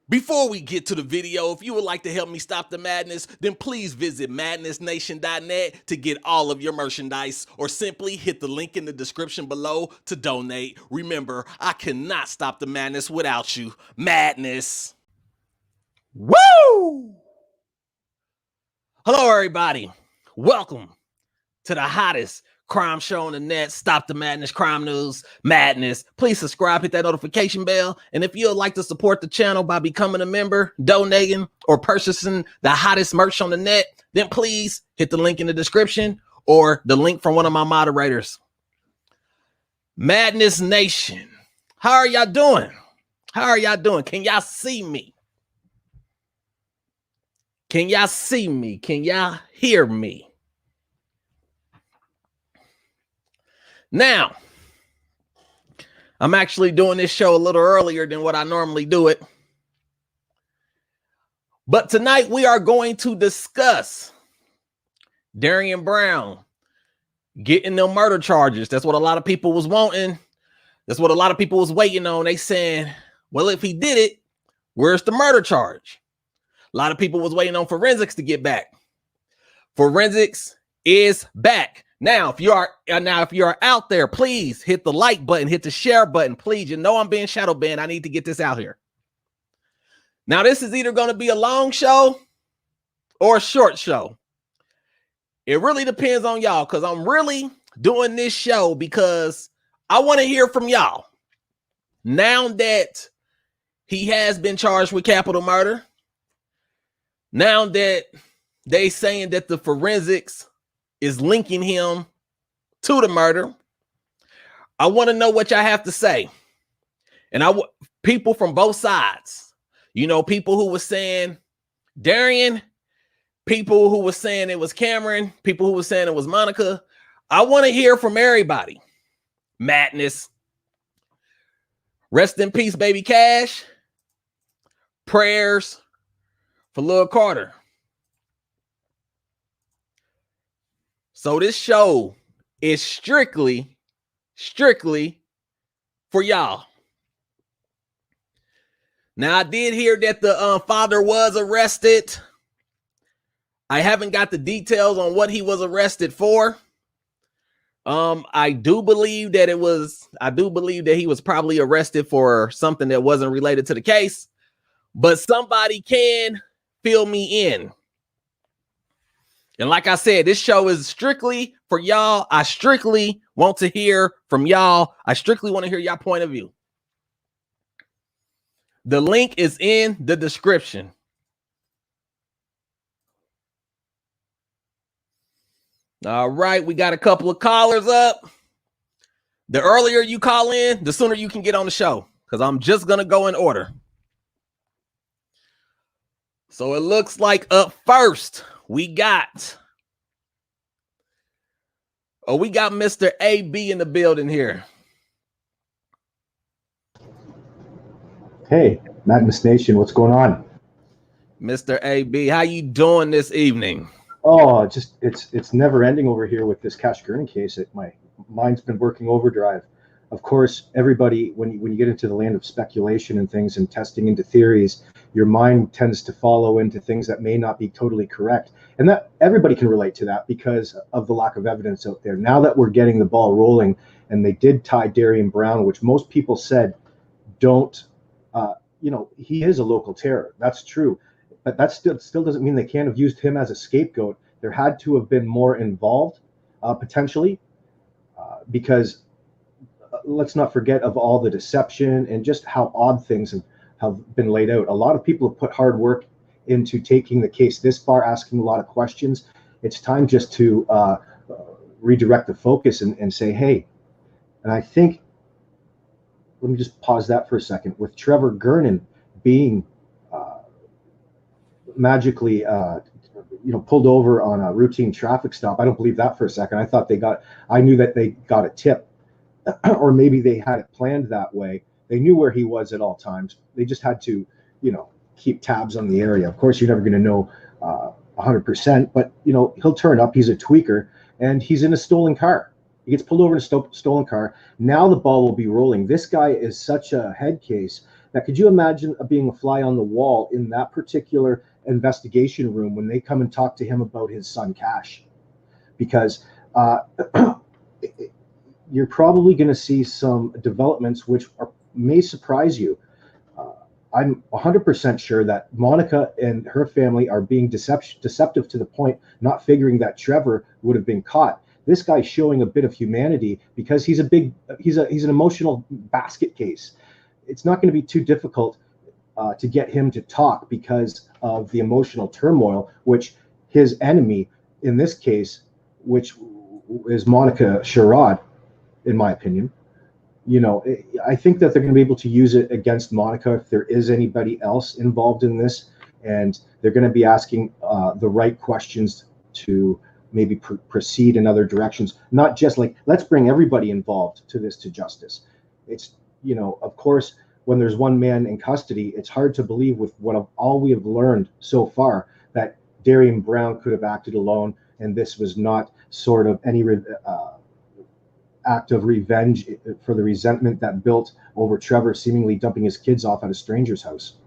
Before we get to the video, if you would like to help me stop the madness, then please visit madnessnation.net to get all of your merchandise, or simply hit the link in the description below to donate. Remember, I cannot stop the madness without you. Madness. Woo! Hello, everybody. Welcome to the hottest crime show on the net. Stop the madness, crime news, madness. Please subscribe, hit that notification bell. And if you'd like to support the channel by becoming a member, donating, or purchasing the hottest merch on the net, then please hit the link in the description or the link from one of my moderators. Madness Nation, how are y'all doing? How are y'all doing? Can y'all see me? Can y'all see me? Can y'all hear me? Now, I'm actually doing this show a little earlier than what I normally do it. But tonight we are going to discuss Darriynn Brown getting them murder charges. That's what a lot of people was wanting. That's what a lot of people was waiting on. They saying, well, if he did it, where's the murder charge? A lot of people was waiting on forensics to get back. Forensics is back. Now, if you are out there, please hit the like button, hit the share button, please. You know I'm being shadow banned. I need to get this out here. Now, this is either going to be a long show or a short show. It really depends on y'all, because I'm really doing this show because I want to hear from y'all. Now that he has been charged with capital murder, now that they saying that the forensics is linking him to the murder, I want to know what y'all have to say. And people from both sides, you know, people who were saying Darriynn, people who were saying it was Cameron, people who were saying it was Monica. I want to hear from everybody. Madness. Rest in peace, baby Cash. Prayers for Lil Carter. So this show is strictly for y'all. Now, I did hear that the father was arrested. I haven't got the details on what he was arrested for. I do believe that he was probably arrested for something that wasn't related to the case, but somebody can fill me in. And like I said, this show is strictly for y'all. I strictly want to hear from y'all. I strictly want to hear y'all point of view. The link is in the description. All right, we got a couple of callers up. The earlier you call in, the sooner you can get on the show, because I'm just going to go in order. So it looks like up first, we got Mr. AB in the building here. Hey, Madness Nation, what's going on? Mr. AB, how you doing this evening? Oh, it's never ending over here with this Gernon case. My mind's been working overdrive. Of course, everybody, when you get into the land of speculation and things and testing into theories, your mind tends to follow into things that may not be totally correct. And that everybody can relate to that because of the lack of evidence out there. Now that we're getting the ball rolling, and they did tie Darriynn Brown, which most people said don't, he is a local terror. That's true. But that still doesn't mean they can't have used him as a scapegoat. There had to have been more involved, potentially, because let's not forget of all the deception and just how odd things have been laid out. A lot of people have put hard work into taking the case this far, asking a lot of questions. It's time just to redirect the focus and say, hey, and I think, let me just pause that for a second. With Trevor Gernon being magically pulled over on a routine traffic stop, I don't believe that for a second. I knew that they got a tip, or maybe they had it planned that way. They knew where he was at all times. They just had to keep tabs on the area. Of course, you're never going to know 100%, but he'll turn up. He's a tweaker, and he's in a stolen car. He gets pulled over in a stolen car. Now the ball will be rolling. This guy is such a head case that could you imagine being a fly on the wall in that particular investigation room when they come and talk to him about his son Cash? Because you're probably going to see some developments which may surprise you. I'm 100% sure that Monica and her family are being deceptive to the point, not figuring that Trevor would have been caught. This guy's showing a bit of humanity because he's an emotional basket case. It's not going to be too difficult to get him to talk because of the emotional turmoil, which his enemy in this case, which is Monica Sherrod, in my opinion. You know, I think that they're going to be able to use it against Monica if there is anybody else involved in this, and they're going to be asking the right questions to maybe proceed in other directions, not just like, let's bring everybody involved to justice. It's, you know, of course, when there's one man in custody, it's hard to believe with all we have learned so far that Darriynn Brown could have acted alone, and this was not sort of any act of revenge for the resentment that built over Trevor seemingly dumping his kids off at a stranger's house.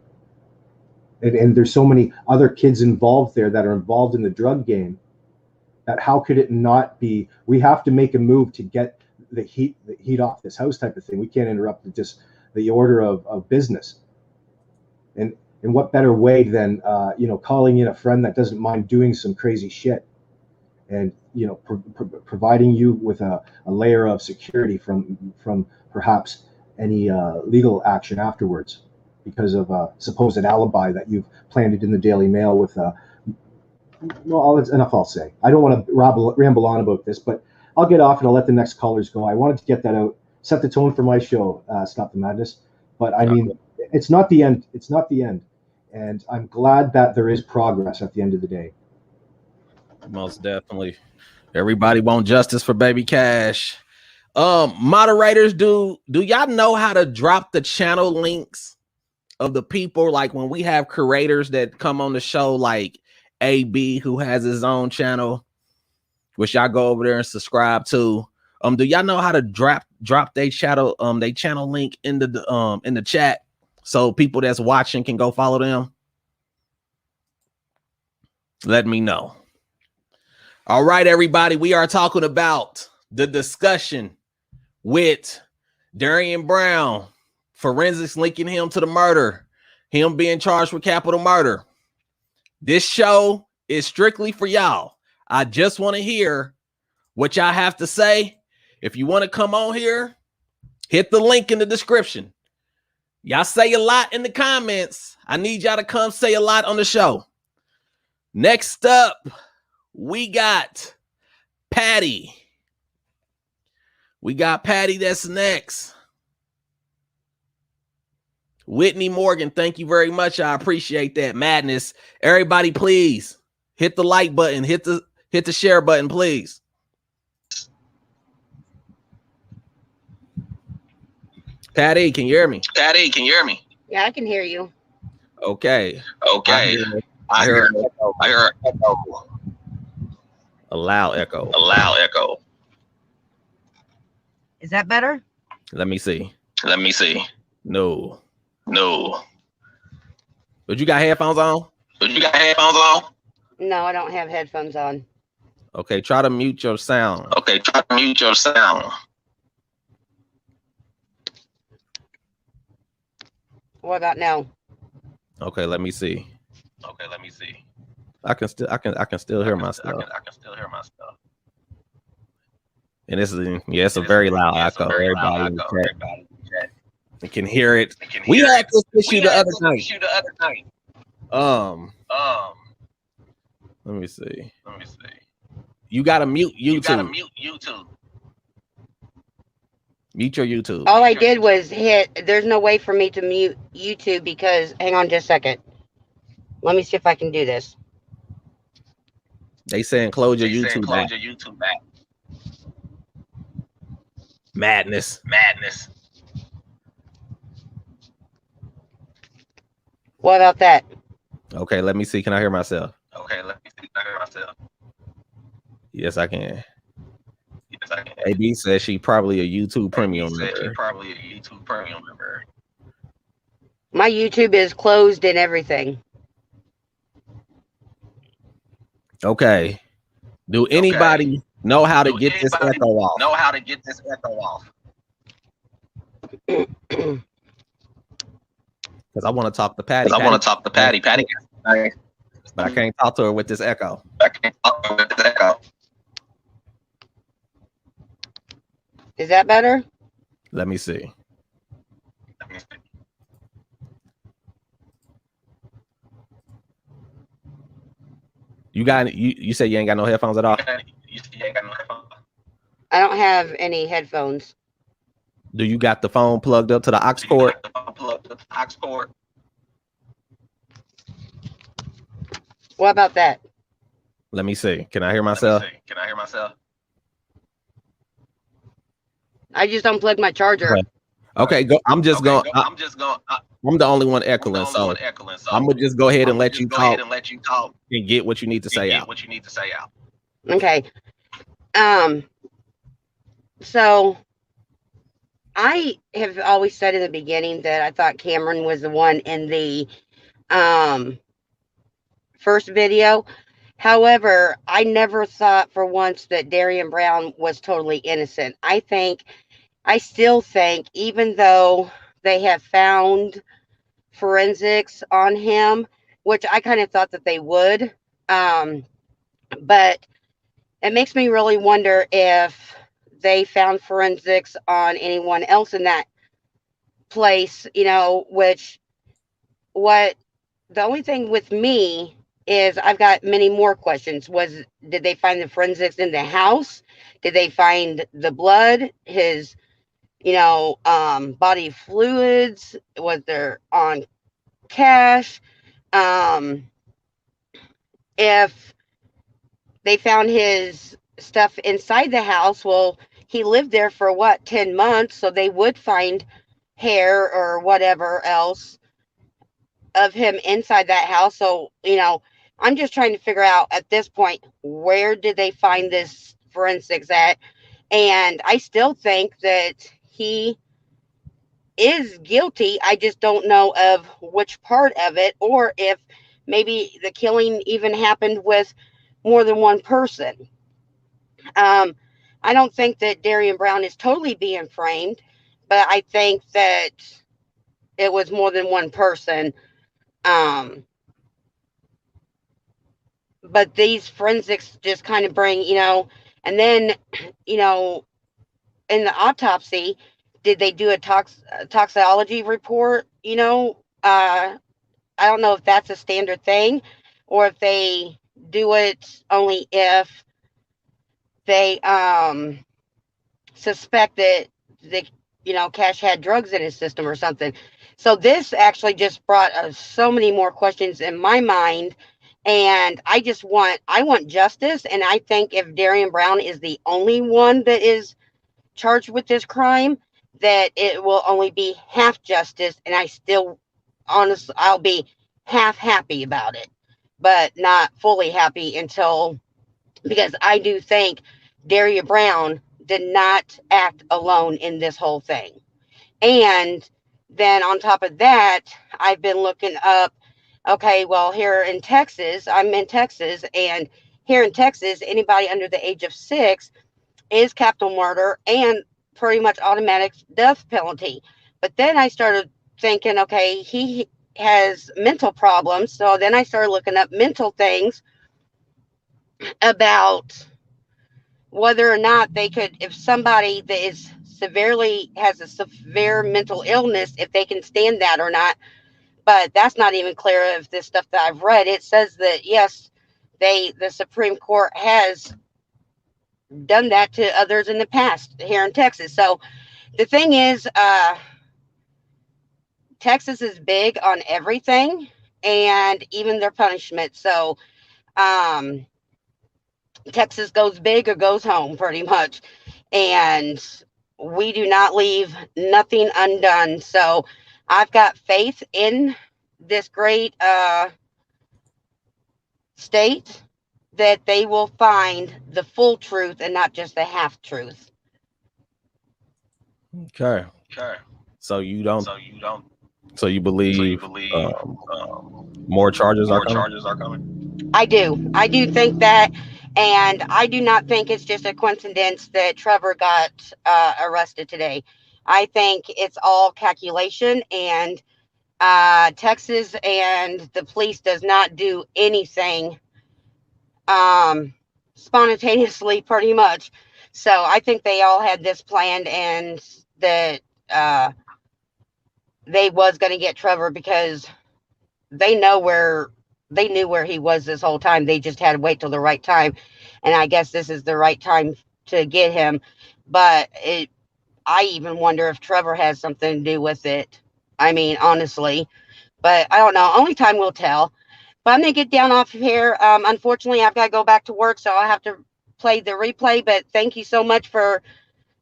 And there's so many other kids involved there that are involved in the drug game that how could it not be, we have to make a move to get the heat off this house type of thing. We can't interrupt the order of business. And what better way than calling in a friend that doesn't mind doing some crazy shit, and providing you with a layer of security from perhaps any legal action afterwards because of a supposed alibi that you've planted in the Daily Mail with well, that's enough I'll say. I don't want to ramble on about this, but I'll get off and I'll let the next callers go. I wanted to get that out, set the tone for my show, Stop the Madness. But I mean, it's not the end. It's not the end. And I'm glad that there is progress at the end of the day. Most definitely. Everybody want justice for baby Cash. Moderators, do y'all know how to drop the channel links of the people? Like when we have creators that come on the show, like AB, who has his own channel, which y'all go over there and subscribe to. Do y'all know how to drop their channel link in the chat so people that's watching can go follow them? Let me know. All right, everybody, we are talking about the discussion with Darriynn Brown, forensics linking him to the murder, him being charged with capital murder. This show is strictly for y'all. I just want to hear what y'all have to say. If you want to come on here, hit the link in the description. Y'all say a lot in the comments. I need y'all to come say a lot on the show. Next up, we got Patty. That's next. Whitney Morgan, thank you very much. I appreciate that. Madness. Everybody, please hit the like button, hit the share button, please. Patty, can you hear me? Yeah, I can hear you. Okay. I hear an echo. A loud echo. Is that better? Let me see. No. But you got headphones on? No, I don't have headphones on. Okay, try to mute your sound. What about now? Okay, let me see. I can still hear myself. And this is it's a very loud echo. Everybody in the chat, you can hear it. We had this issue the other night. Let me see. You gotta mute YouTube. Mute your YouTube. All I did was hit. There's no way for me to mute YouTube because. Hang on just a second. Let me see if I can do this. They saying close your YouTube back. Madness. What about that? Okay, let me see. Can I hear myself? Yes, I can. AB says she probably a YouTube premium member. My YouTube is closed and everything. Okay. Do anybody know how to get this echo off? Know how to get this echo off? Because I want to talk to Patty. Because I want to talk to Patty. Patty, but I can't talk to her with this echo. I can't talk to her with this echo. Is that better? Let me see. You got you said you ain't got no headphones at all? I don't have any headphones. Do you got the phone plugged up to the aux cord? What about that? Let me see. Can I hear myself? Can I hear myself? I just unplugged my charger. Okay, go. I'm just going. I'm just going. I'm the only one echoing, so I'm gonna just go ahead and let you talk and get what you need to say out. Okay. So I have always said in the beginning that I thought Cameron was the one in the first video. However, I never thought for once that Darriynn Brown was totally innocent. I still think, even though they have found forensics on him, which I kind of thought that they would, but it makes me really wonder if they found forensics on anyone else in that place, which the only thing with me is I've got many more questions. Did they find the forensics in the house? Did they find the blood, his, body fluids? Was there on cash? If they found his stuff inside the house, well, he lived there for 10 months, so they would find hair or whatever else of him inside that house. So, I'm just trying to figure out at this point, where did they find this forensics at? And I still think that he is guilty. I just don't know of which part of it, or if maybe the killing even happened with more than one person. I don't think that Darriynn Brown is totally being framed, but I think that it was more than one person. But these forensics just kind of bring, and then, in the autopsy, did they do a toxicology report? I don't know if that's a standard thing, or if they do it only if they suspect that Cash had drugs in his system or something. So this actually just brought so many more questions in my mind, and I want justice. And I think if Darriynn Brown is the only one that is charged with this crime, that it will only be half justice, and I'll be half happy about it, but not fully happy because I do think Darriynn Brown did not act alone in this whole thing. And then on top of that, I've been looking up, okay, well, here in Texas, I'm in Texas, and here in Texas, anybody under the age of 6 is capital murder and pretty much automatic death penalty. But then I started thinking, okay, he has mental problems. So then I started looking up mental things about whether or not they could, if somebody that has a severe mental illness, if they can stand that or not. But that's not even clear of this stuff that I've read. It says that, yes, the Supreme Court has done that to others in the past here in Texas. So the thing is, Texas is big on everything, and even their punishment. So Texas goes big or goes home, pretty much. And we do not leave nothing undone. So I've got faith in this great state that they will find the full truth and not just the half truth. Okay. Sure. So you don't So you believe more charges are coming? I do. I do think that, and I do not think it's just a coincidence that Trevor got arrested today. I think it's all calculation, and Texas and the police does not do anything spontaneously, pretty much. So I think they all had this planned, and that they was going to get Trevor because they knew where he was this whole time. They just had to wait till the right time, and I guess this is the right time to get him. But I even wonder if Trevor has something to do with it. I mean, honestly, but I don't know. Only time will tell. But I'm gonna get down off of here. Unfortunately, I've got to go back to work, so I'll have to play the replay. But thank you so much for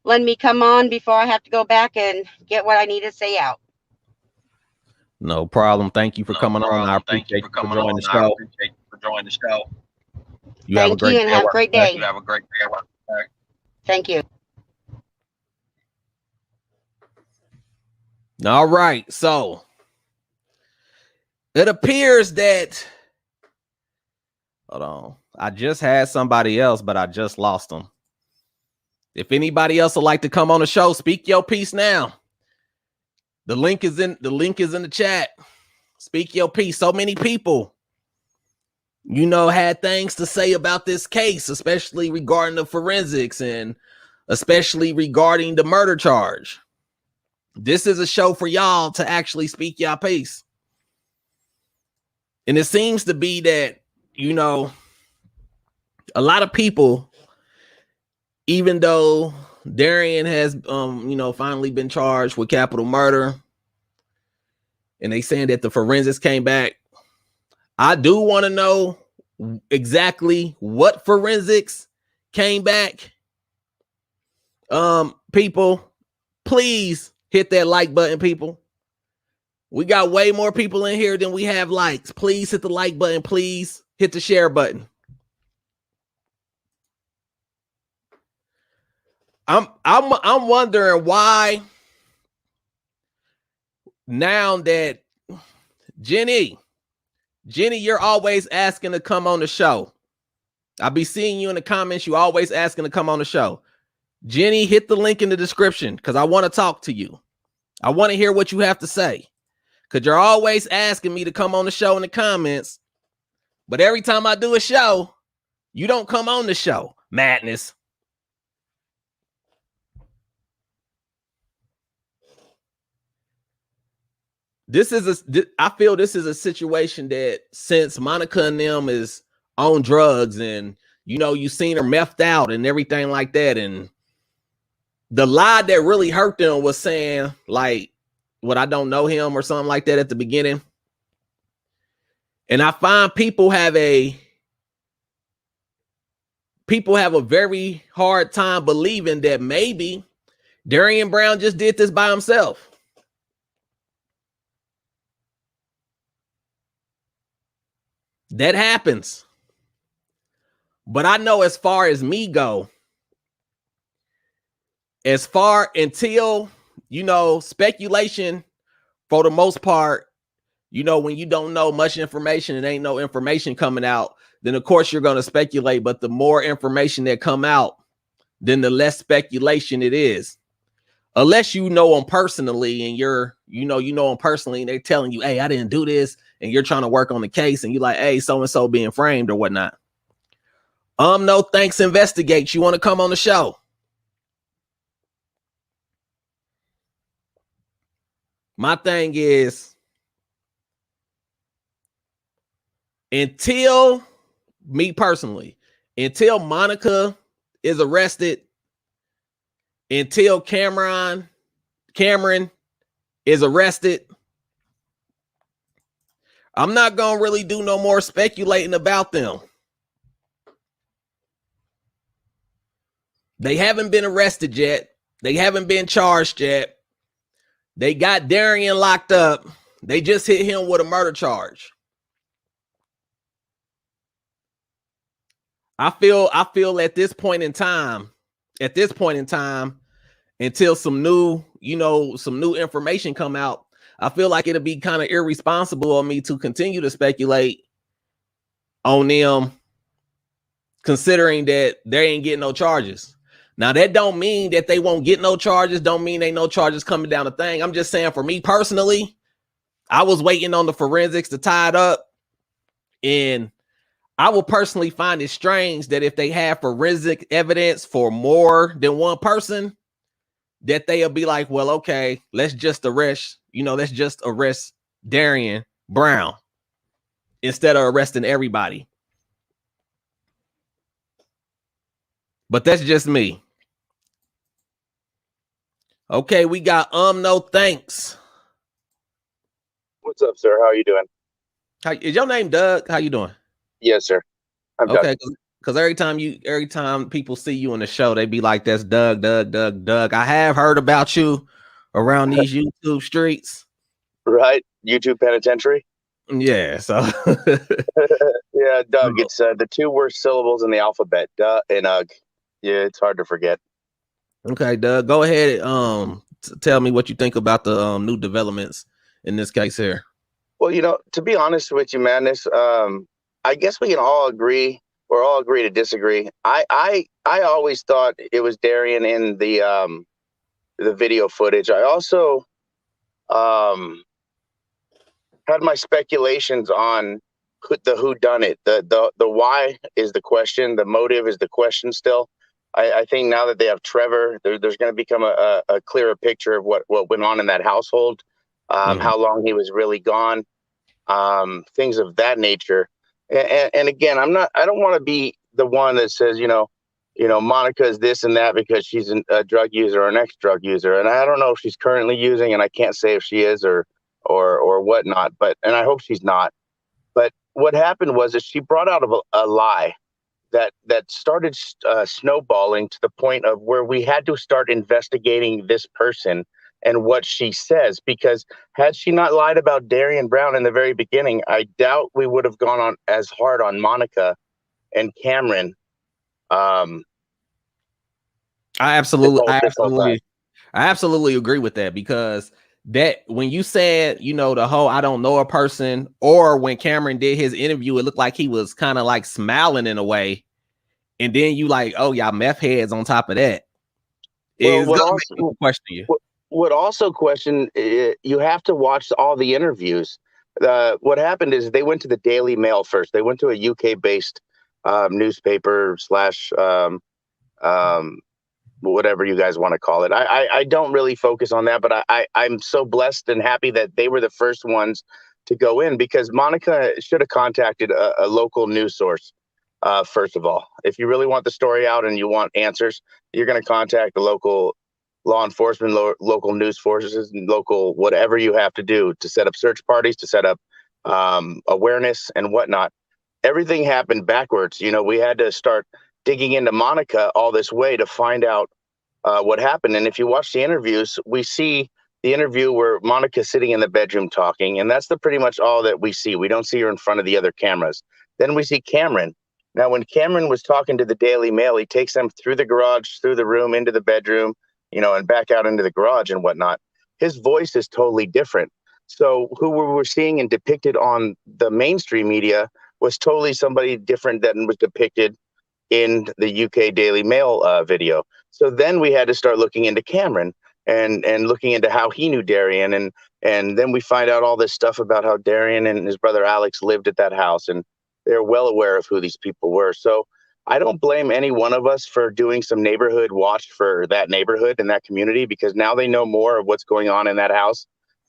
letting me come on before I have to go back and get what I need to say out. No problem. Thank you for coming on. I appreciate you for joining the show. You have a great day. And have a great day. Thank you. All right. So it appears that, hold on, I just had somebody else, but I just lost them. If anybody else would like to come on the show, speak your piece now. The link is in the chat. Speak your piece. So many people, had things to say about this case, especially regarding the forensics and especially regarding the murder charge. This is a show for y'all to actually speak your piece. And it seems to be that, a lot of people, even though Darriynn has, finally been charged with capital murder, and they saying that the forensics came back, I do want to know exactly what forensics came back. People, please hit that like button, people. We got way more people in here than we have likes. Please hit the like button. Please hit the share button. I'm wondering why now that Jenny, you're always asking to come on the show. I'll be seeing you in the comments. You always asking to come on the show. Jenny, hit the link in the description because I want to talk to you. I want to hear what you have to say because you're always asking me to come on the show in the comments. But every time I do a show, you don't come on the show. Madness. I feel this is a situation that since Monica and them is on drugs and, you seen her methed out and everything like that. And the lie that really hurt them was saying like, what, I don't know him or something like that at the beginning. And I find people have a very hard time believing that maybe Darriynn Brown just did this by himself. That happens. But I know as far as me go, until, speculation for the most part, when you don't know much information and ain't no information coming out, then of course you're going to speculate. But the more information that come out, then the less speculation it is. Unless you know them personally and you know them personally and they're telling you, hey, I didn't do this. And you're trying to work on the case and you're like, hey, so-and-so being framed or whatnot. No, thanks. Investigate. You want to come on the show? My thing is, until Monica is arrested, until Cameron is arrested, I'm not going to really do no more speculating about them. They haven't been arrested yet. They haven't been charged yet. They got Darriynn locked up. They just hit him with a murder charge. I feel at this point in time, until some new information come out, I feel like it'd be kind of irresponsible of me to continue to speculate on them, considering that they ain't getting no charges. Now, that don't mean that they won't get no charges. Don't mean ain't no charges coming down the thing. I'm just saying, for me personally, I was waiting on the forensics to tie it up. And I will personally find it strange that if they have forensic evidence for more than one person, that they'll be like, well, okay, let's just arrest Darriynn Brown instead of arresting everybody. But that's just me. Okay, we got no thanks. What's up, sir? How are you doing? Is your name Doug? How you doing? Yes, sir. I'm okay. Because every time people see you on the show, they be like, "That's Doug. I have heard about you around these YouTube streets." Right, YouTube penitentiary. Yeah. So. Yeah, Doug. It's the two worst syllables in the alphabet, duh and ugh. Yeah, it's hard to forget. Okay, Doug. Go ahead. Tell me what you think about the new developments in this case here. Well, to be honest with you, man, I guess we can all agree, or all agree to disagree. I always thought it was Darriynn in the video footage. I also had my speculations on the whodunit. The why is the question. The motive is the question still. I think now that they have Trevor, there's going to become a clearer picture of what went on in that household, how long he was really gone, things of that nature. And again, I don't want to be the one that says, Monica is this and that because she's a drug user or an ex-drug user. And I don't know if she's currently using, and I can't say if she is or whatnot, and I hope she's not. But what happened was that she brought out a lie that started snowballing to the point of where we had to start investigating this person and what she says, because had she not lied about Darriynn Brown in the very beginning, I doubt we would have gone on as hard on Monica and Cameron. I absolutely agree with that, because that when you said, the whole I don't know a person, or when Cameron did his interview, it looked like he was kind of like smiling in a way. And then you like, oh, y'all meth heads on top of that. What also question, you have to watch all the interviews. What happened is they went to the Daily Mail first. They went to a UK-based newspaper / whatever you guys want to call it. I don't really focus on that, but I'm so blessed and happy that they were the first ones to go in, because Monica should have contacted a local news source. First of all, if you really want the story out and you want answers, you're going to contact the local law enforcement, local news forces, and local whatever you have to do to set up search parties, to set up awareness and whatnot. Everything happened backwards. We had to start digging into Monica all this way to find out what happened. And if you watch the interviews, we see the interview where Monica's sitting in the bedroom talking, and that's pretty much all that we see. We don't see her in front of the other cameras. Then we see Cameron. Now, when Cameron was talking to the Daily Mail, he takes them through the garage, through the room, into the bedroom, and back out into the garage and whatnot. His voice is totally different. So who we were seeing and depicted on the mainstream media was totally somebody different than was depicted in the UK Daily Mail video. So then we had to start looking into Cameron and looking into how he knew Darriynn. And then we find out all this stuff about how Darriynn and his brother Alex lived at that house, and they're well aware of who these people were. So I don't blame any one of us for doing some neighborhood watch for that neighborhood and that community, because now they know more of what's going on in that house,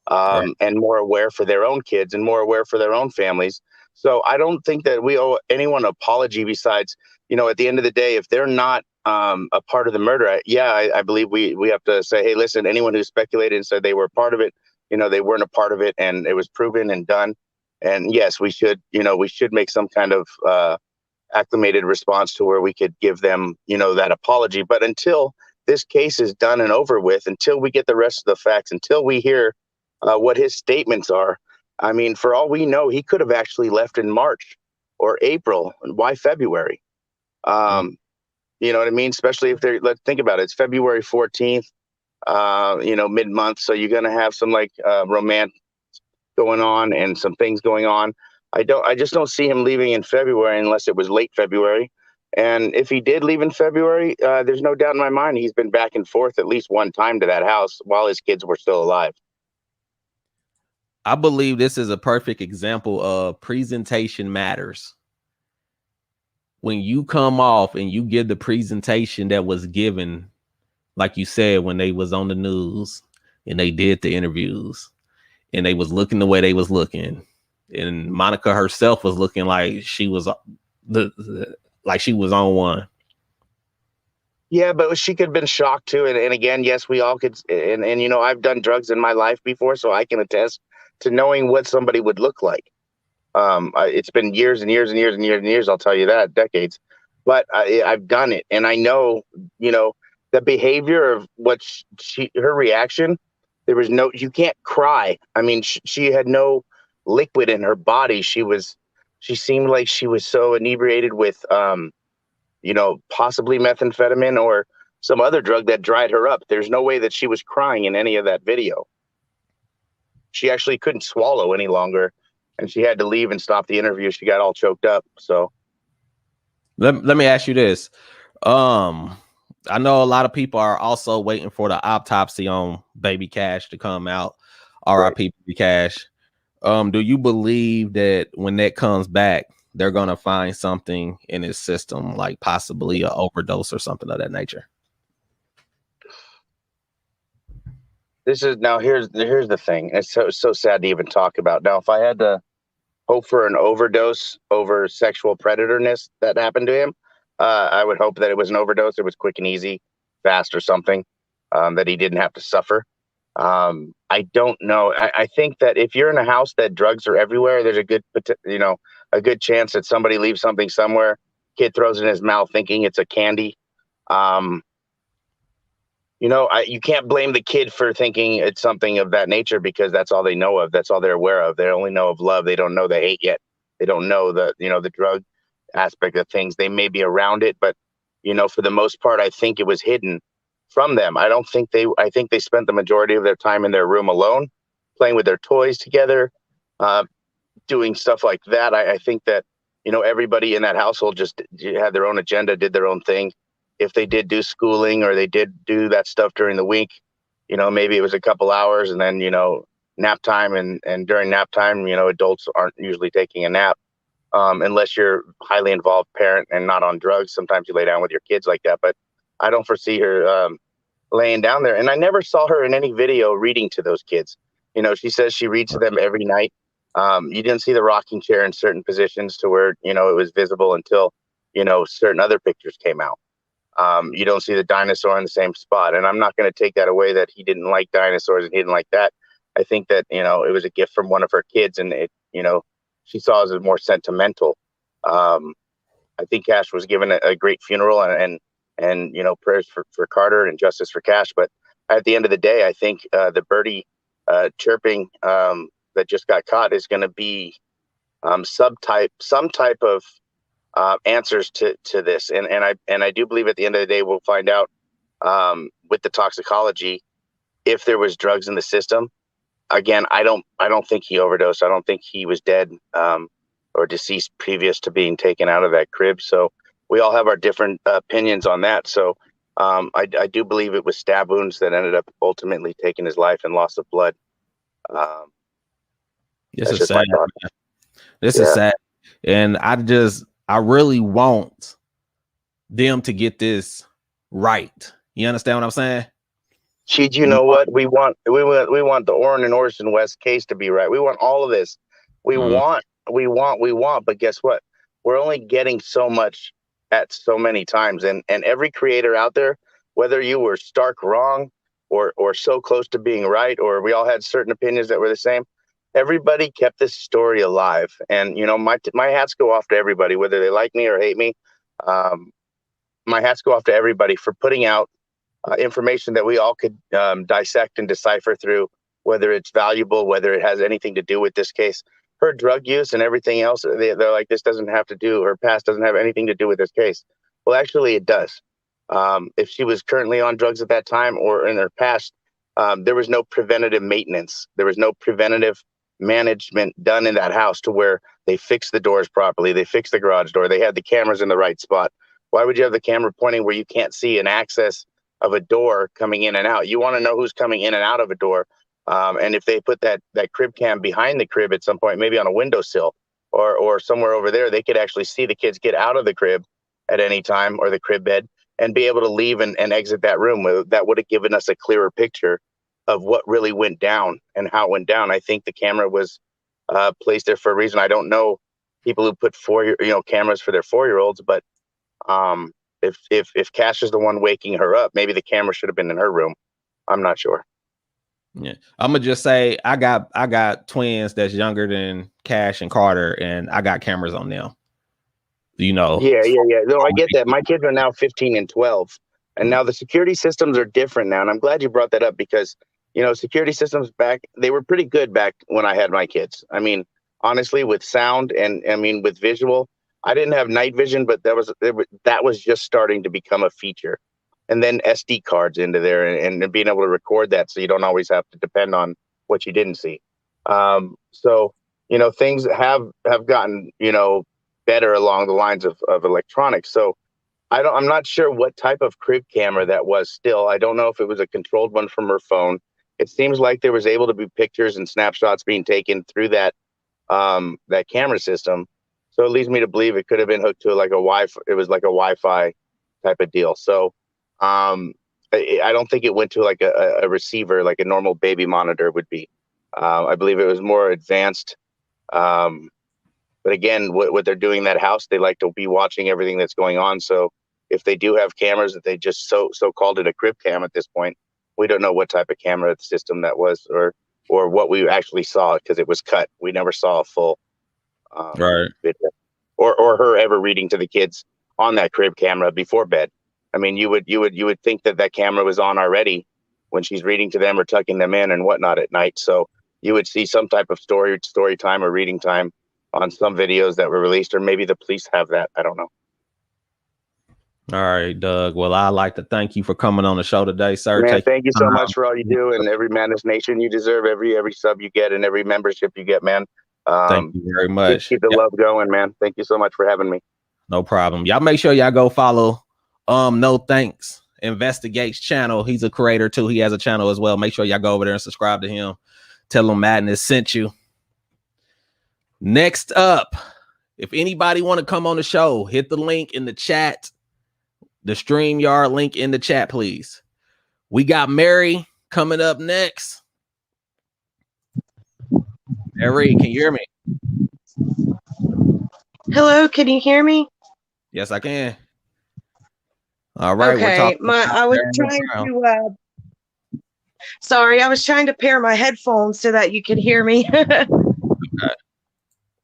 right, and more aware for their own kids and more aware for their own families. So I don't think that we owe anyone an apology, besides, at the end of the day, if they're not a part of the murder, I believe we have to say, hey, listen, anyone who speculated and said they were a part of it, they weren't a part of it, and it was proven and done. And yes, we should make some kind of acclimated response to where we could give them, that apology. But until this case is done and over with, until we get the rest of the facts, until we hear what his statements are, I mean, for all we know, he could have actually left in March or April. Why February? You know what I mean? Especially if let's think about it. It's February 14th. mid-month. So you're going to have some like romance going on and some things going on. I just don't see him leaving in February unless it was late February. And if he did leave in February, there's no doubt in my mind he's been back and forth at least one time to that house while his kids were still alive. I believe this is a perfect example of presentation matters. When you come off and you give the presentation that was given, like you said, when they was on the news and they did the interviews and they was looking the way they was looking, and Monica herself was looking like she was like she was on one. Yeah, but she could have been shocked too. And again, yes, we all could. And I've done drugs in my life before, so I can attest to knowing what somebody would look like. It's been years and years and years and years and years. I'll tell you that, decades. But I've done it, and I know, the behavior of what her reaction. There was no. You can't cry. I mean, she had no liquid in her body. She seemed like she was so inebriated with possibly methamphetamine or some other drug that dried her up. There's no way that she was crying in any of that video. She actually couldn't swallow any longer, and she had to leave and stop the interview. She got all choked up. So let me ask you this. I know a lot of people are also waiting for the autopsy on Baby Cash to come out. R.I.P. Baby Cash. Do you believe that when that comes back, they're going to find something in his system, like possibly an overdose or something of that nature? Here's the thing. It's so sad to even talk about. Now, if I had to hope for an overdose over sexual predatorness that happened to him, I would hope that it was an overdose. It was quick and easy, fast or something, that he didn't have to suffer. I don't know. I think that if you're in a house that drugs are everywhere, there's a good chance that somebody leaves something somewhere, kid throws it in his mouth thinking it's a candy. You can't blame the kid for thinking it's something of that nature because that's all they know of. That's all they're aware of. They only know of love. They don't know the hate yet. They don't know the drug aspect of things. They may be around it, but for the most part, I think it was hidden from them. I think they spent the majority of their time in their room alone, playing with their toys together, doing stuff like that. I think that, everybody in that household just had their own agenda, did their own thing. If they did do schooling or they did do that stuff during the week, maybe it was a couple hours and then, nap time. And during nap time, adults aren't usually taking a nap unless you're a highly involved parent and not on drugs. Sometimes you lay down with your kids like that, but I don't foresee her laying down there. And I never saw her in any video reading to those kids. She says she reads to them every night. You didn't see the rocking chair in certain positions to where, it was visible until, certain other pictures came out. You don't see the dinosaur in the same spot. And I'm not going to take that away that he didn't like dinosaurs and he didn't like that. I think that, it was a gift from one of her kids and it, she saw it as more sentimental. I think Cash was given a great funeral and prayers for Carter and justice for Cash. But at the end of the day, I think the birdie chirping that just got caught is going to be some type of answers to this. And I do believe at the end of the day, we'll find out with the toxicology, if there was drugs in the system. Again, I don't think he overdosed. I don't think he was dead or deceased previous to being taken out of that crib. So we all have our different opinions on that. So I do believe it was stab wounds that ended up ultimately taking his life and loss of blood. This is sad. This is sad. And I really want them to get this right. You understand what I'm saying? Cheat, you know what? We want the Orrin and Orson West case to be right. We want all of this. We want, but guess what? We're only getting so much at so many times. And every creator out there, whether you were stark wrong or so close to being right, or we all had certain opinions that were the same, everybody kept this story alive. And, my hats go off to everybody, whether they like me or hate me. My hats go off to everybody for putting out information that we all could dissect and decipher through, whether it's valuable, whether it has anything to do with this case. Her drug use and everything else, they're like, this doesn't have to do, her past doesn't have anything to do with this case. Well, actually it does. if she was currently on drugs at that time or in her past, there was no preventative maintenance. There was no preventative management done in that house to where they fixed the doors properly. They fixed the garage door. They had the cameras in the right spot. Why would you have the camera pointing where you can't see an access of a door coming in and out? You want to know who's coming in and out of a door. And if they put that crib cam behind the crib at some point, maybe on a windowsill or somewhere over there, they could actually see the kids get out of the crib at any time, or the crib bed, and be able to leave and exit that room. That would have given us a clearer picture of what really went down and how it went down. I think the camera was placed there for a reason. I don't know people who put cameras for their 4-year-olds, but if Cash is the one waking her up, maybe the camera should have been in her room. I'm not sure. Yeah, I'm gonna just say I got twins that's younger than Cash and Carter, and I got cameras on them. You know. Yeah. No, I get that. My kids are now 15 and 12, and now the security systems are different now. And I'm glad you brought that up because, security systems they were pretty good back when I had my kids. I mean, honestly, with sound and with visual, I didn't have night vision, but that was just starting to become a feature. And then SD cards into there and being able to record that, so you don't always have to depend on what you didn't see. So things have gotten better along the lines of electronics. So I'm not sure what type of crib camera that was. Still, I don't know if it was a controlled one from her phone. It seems like there was able to be pictures and snapshots being taken through that camera system. So it leads me to believe it could have been hooked to like a Wi-Fi. It was like a Wi-Fi type of deal. So I don't think it went to like a receiver like a normal baby monitor would be. I believe it was more advanced. But again, what they're doing in that house, they like to be watching everything that's going on. So if they do have cameras that they just so called it a crib cam at this point, we don't know what type of camera system that was or what we actually saw, because it was cut. We never saw a full Right. video. Or her ever reading to the kids on that crib camera before bed. I mean, you would think that camera was on already when she's reading to them or tucking them in and whatnot at night. So you would see some type of story time or reading time on some videos that were released, or maybe the police have that. I don't know. All right, Doug. Well, I'd like to thank you for coming on the show today, sir. Man, thank you so much for all you do, and every Madness Nation you deserve, every sub you get and every membership you get, man. Thank you very much. Keep the love going, man. Thank you so much for having me. No problem. Y'all make sure y'all go follow No Thanks Investigates channel. He's a creator too. He has a channel as well. Make sure y'all go over there and subscribe to him. Tell him Madness sent you. Next up, if anybody want to come on the show, hit the link in the chat, the StreamYard link in the chat, please. We got Mary coming up next. Mary, can you hear me? Hello, can you hear me? Yes, I can. All right. Okay, I was trying to. Sorry, I was trying to pair my headphones so that you could hear me. Okay.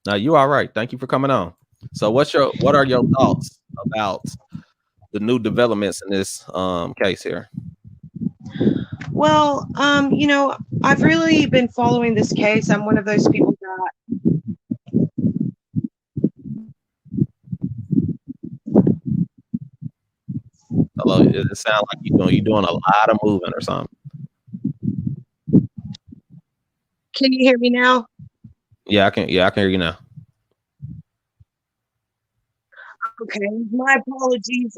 No, you all right. Thank you for coming on. So what are your thoughts about the new developments in this case here? Well, I've really been following this case. I'm one of those people that Hello, it sounds like you're doing a lot of moving or something. Can you hear me now? Yeah, I can hear you now. Okay, my apologies.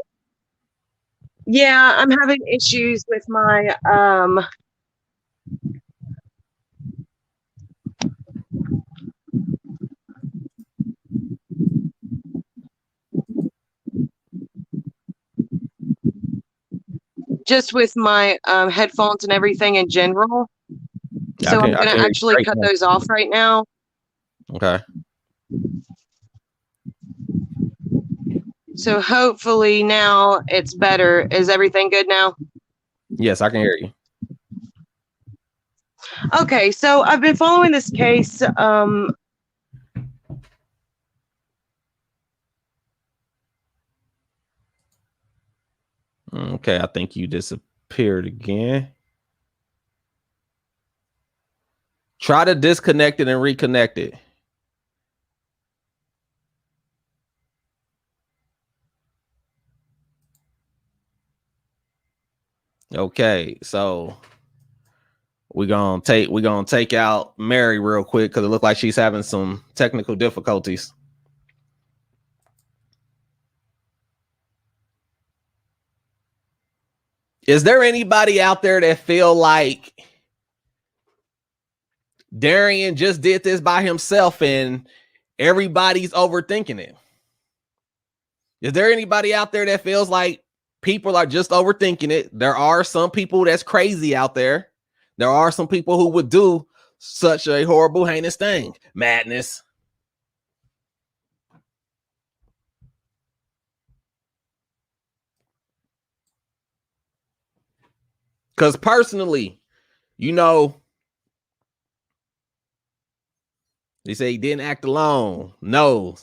Yeah, I'm having issues with my just with my headphones and everything in general. So I'm going to actually cut those off right now. Okay. So hopefully now it's better. Is everything good now? Yes, I can hear you. Okay, so I've been following this case. Okay, I think you disappeared again. Try to disconnect it and reconnect it. Okay, so we're gonna take out Mary real quick because it looks like she's having some technical difficulties. Is there anybody out there that feel like Darriynn just did this by himself and everybody's overthinking it? Is there anybody out there that feels like people are just overthinking it? There are some people that's crazy out there. There are some people who would do such a horrible, heinous thing. Madness. Because personally, you know, they say he didn't act alone. No.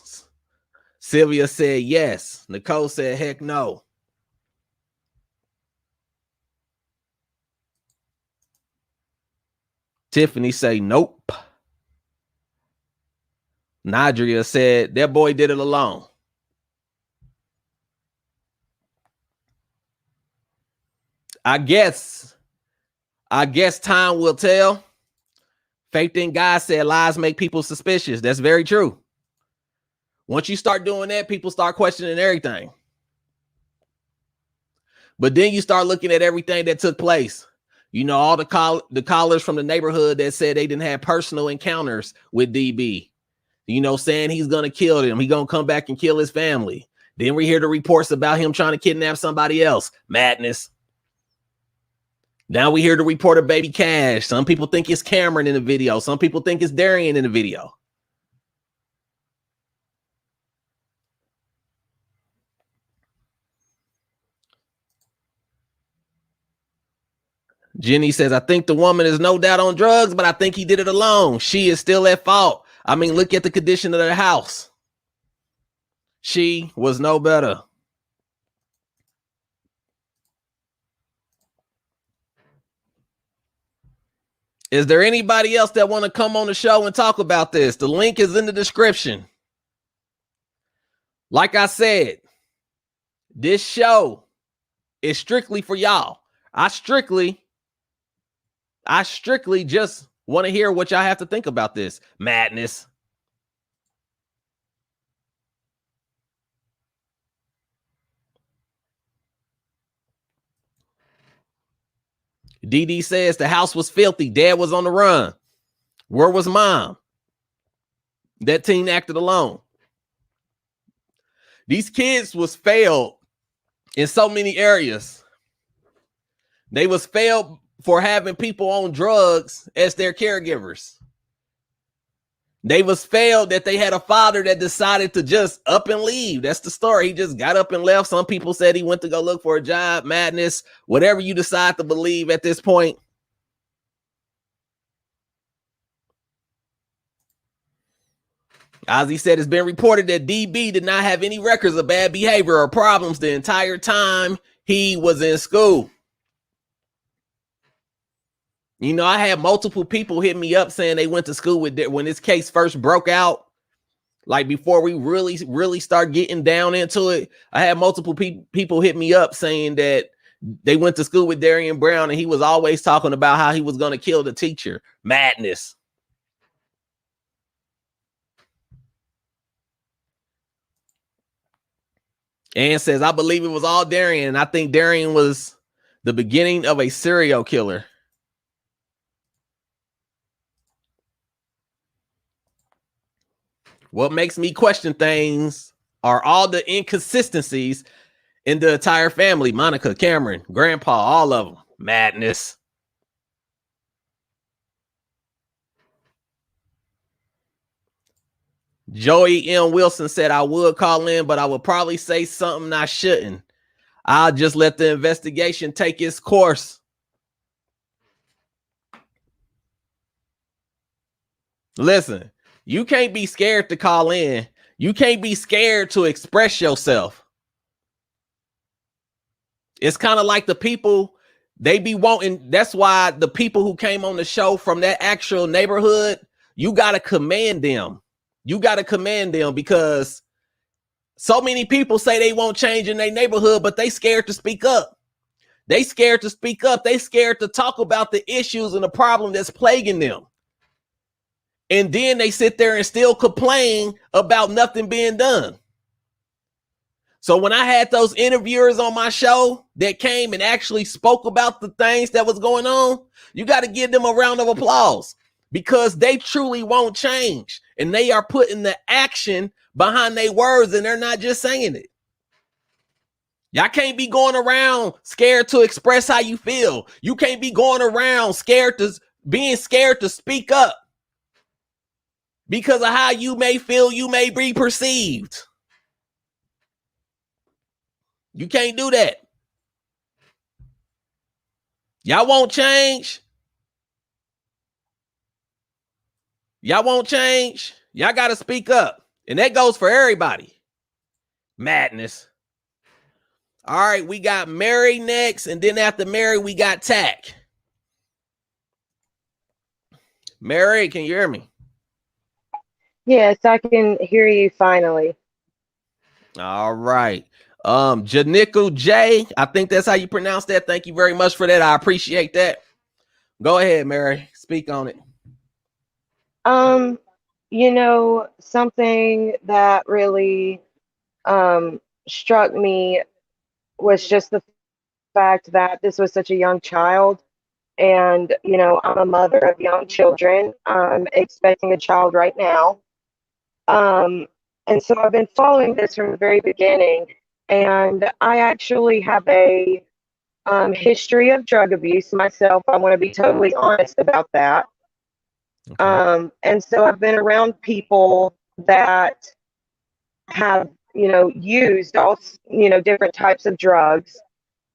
Sylvia said yes. Nicole said heck no. Tiffany say nope. Nadria said that boy did it alone. I guess time will tell. Faith in God said lies make people suspicious. That's very true. Once you start doing that, people start questioning everything. But then you start looking at everything that took place. You know, all the callers from the neighborhood that said they didn't have personal encounters with DB. You know, saying he's going to kill them. He's going to come back and kill his family. Then we hear the reports about him trying to kidnap somebody else. Madness. Now we hear the report of Baby Cash. Some people think it's Cameron in the video. Some people think it's Darriynn in the video. Jenny says, I think the woman is no doubt on drugs, but I think he did it alone. She is still at fault. I mean, look at the condition of their house. She was no better. Is there anybody else that want to come on the show and talk about this? The link is in the description. Like I said, this show is strictly for y'all. I strictly just want to hear what y'all have to think about this madness. DD says the house was filthy. Dad was on the run. Where was mom? That teen acted alone. These kids was failed in so many areas. They was failed for having people on drugs as their caregivers. They was failed that they had a father that decided to just up and leave. That's the story. He just got up and left. Some people said he went to go look for a job. Madness. Whatever you decide to believe at this point. Ozzy said it's been reported that DB did not have any records of bad behavior or problems the entire time he was in school. You know, I had multiple people hit me up saying they went to school with when this case first broke out. Like before we really start getting down into it, I had multiple people hit me up saying that they went to school with Darriynn Brown and he was always talking about how he was going to kill the teacher. Madness. Ann says, I believe it was all Darriynn. And I think Darriynn was the beginning of a serial killer. What makes me question things are all the inconsistencies in the entire family. Monica, Cameron, Grandpa, all of them. Madness. Joey M. Wilson said, I would call in, but I would probably say something I shouldn't. I'll just let the investigation take its course. Listen. You can't be scared to call in. You can't be scared to express yourself. It's kind of like the people, they be wanting. That's why the people who came on the show from that actual neighborhood, you got to command them. You got to command them because so many people say they won't change in their neighborhood, but they scared to speak up. They scared to speak up. They scared to talk about the issues and the problem that's plaguing them. And then they sit there and still complain about nothing being done. So when I had those interviewers on my show that came and actually spoke about the things that was going on, you got to give them a round of applause, because they truly won't change. And they are putting the action behind their words, and they're not just saying it. Y'all can't be going around scared to express how you feel. You can't be going around being scared to speak up because of how you may feel, you may be perceived. You can't do that. Y'all won't change. Y'all won't change. Y'all got to speak up. And that goes for everybody. Madness. All right, we got Mary next. And then after Mary, we got Tack. Mary, can you hear me? Yes, I can hear you finally. All right. Janico J, I think that's how you pronounce that. Thank you very much for that. I appreciate that. Go ahead, Mary. Speak on it. Something that really struck me was just the fact that this was such a young child. And, I'm a mother of young children. I'm expecting a child right now. And so I've been following this from the very beginning. And I actually have a history of drug abuse myself. I want to be totally honest about that. Okay. And so I've been around people that have, used all, different types of drugs.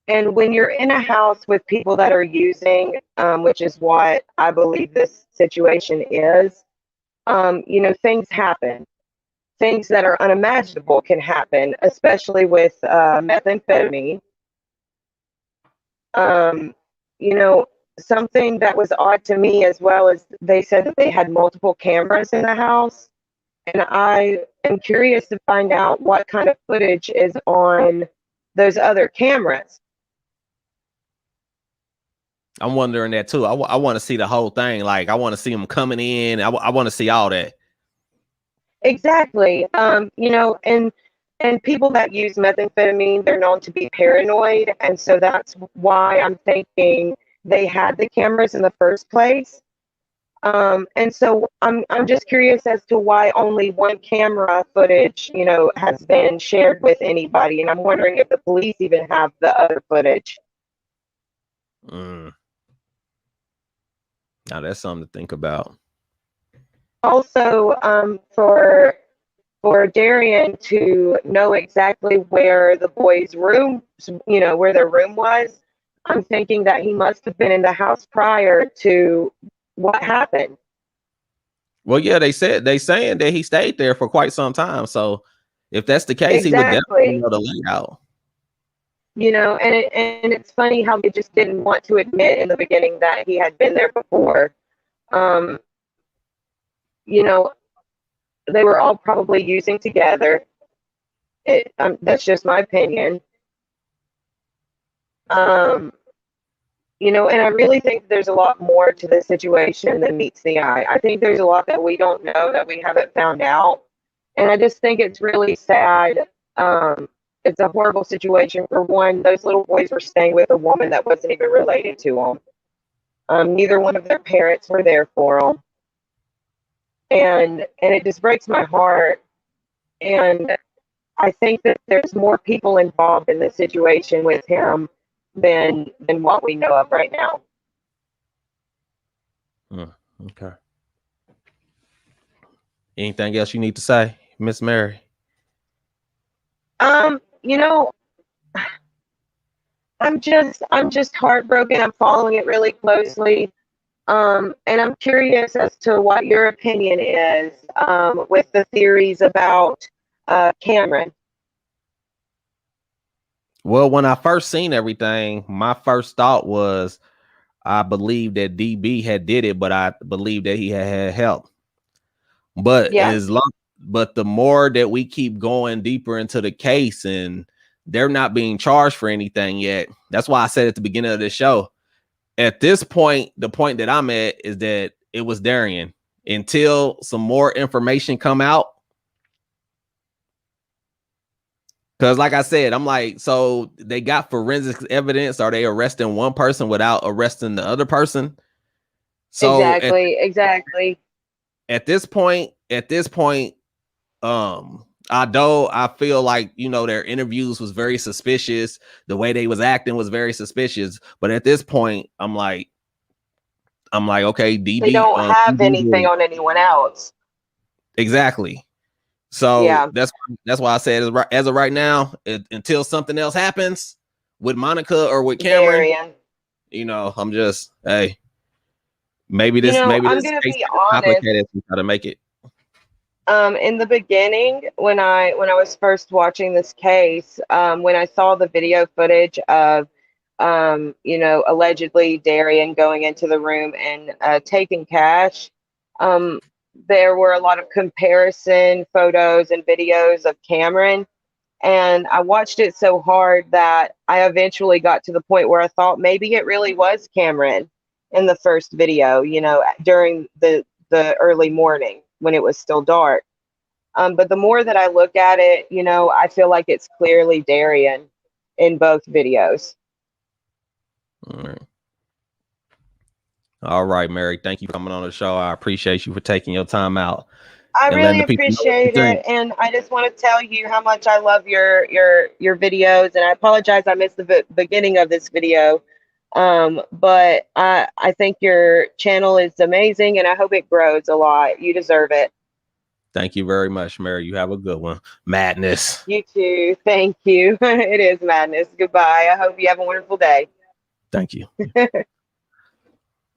And when you're in a house with people that are using, which is what I believe this situation is, things happen. Things that are unimaginable can happen, especially with methamphetamine. Something that was odd to me as well is they said that they had multiple cameras in the house. And I am curious to find out what kind of footage is on those other cameras. I'm wondering that too. I want to see the whole thing. Like, I want to see them coming in. I want to see all that. Exactly. And people that use methamphetamine, they're known to be paranoid. And so that's why I'm thinking they had the cameras in the first place. And so I'm just curious as to why only one camera footage, has been shared with anybody. And I'm wondering if the police even have the other footage. Now that's something to think about. Also, for Darriynn to know exactly where the boys' room, where their room was, I'm thinking that he must have been in the house prior to what happened. Well, yeah, they saying that he stayed there for quite some time. So if that's the case, exactly. He would definitely know the layout. And it's funny how they just didn't want to admit in the beginning that he had been there before. They were all probably using together. That's just my opinion. And I really think there's a lot more to the situation than meets the eye. I think there's a lot that we don't know, that we haven't found out. And I just think it's really sad. It's a horrible situation. For one, those little boys were staying with a woman that wasn't even related to them. Neither one of their parents were there for them. And it just breaks my heart. And I think that there's more people involved in this situation with him than what we know of right now. Okay. Anything else you need to say, Miss Mary? I'm just heartbroken. I'm following it really closely. And I'm curious as to what your opinion is with the theories about Cameron. Well, when I first seen everything, my first thought was I believe that DB had did it, but I believe that he had help. But yeah. but the more that we keep going deeper into the case and they're not being charged for anything yet. That's why I said at the beginning of the show, at this point, the point that I'm at is that it was Darriynn. Until some more information come out. Because like I said, I'm like, so they got forensic evidence. Are they arresting one person without arresting the other person? So Exactly. At this point, although I feel like, you know, their interviews was very suspicious, the way they was acting was very suspicious. But at this point, I'm like, okay, DB. They don't have DB anything on anyone else. Exactly. So Yeah. that's why I said as of right now, until something else happens with Monica or with Cameron, Darriynn. you know, I'm just, hey, maybe You this know, I'm case gonna is be complicated honest. to try to make it. In the beginning, when I was first watching this case, when I saw the video footage of, you know, allegedly Darriynn going into the room and taking cash, there were a lot of comparison photos and videos of Cameron, and I watched it so hard that I eventually got to the point where I thought maybe it really was Cameron in the first video, you know, during the early morning when it was still dark. But the more that I look at it, you know, I feel like it's clearly Darriynn in both videos. All right, Mary. Thank you for coming on the show. I appreciate you for taking your time out. I and really letting the people know what you appreciate think. it, and I just want to tell you how much I love your videos. And I apologize I missed the beginning of this video, but I think your channel is amazing, and I hope it grows a lot. You deserve it. Thank you very much, Mary. You have a good one. Madness. You too. Thank you. It is madness. Goodbye. I hope you have a wonderful day. Thank you.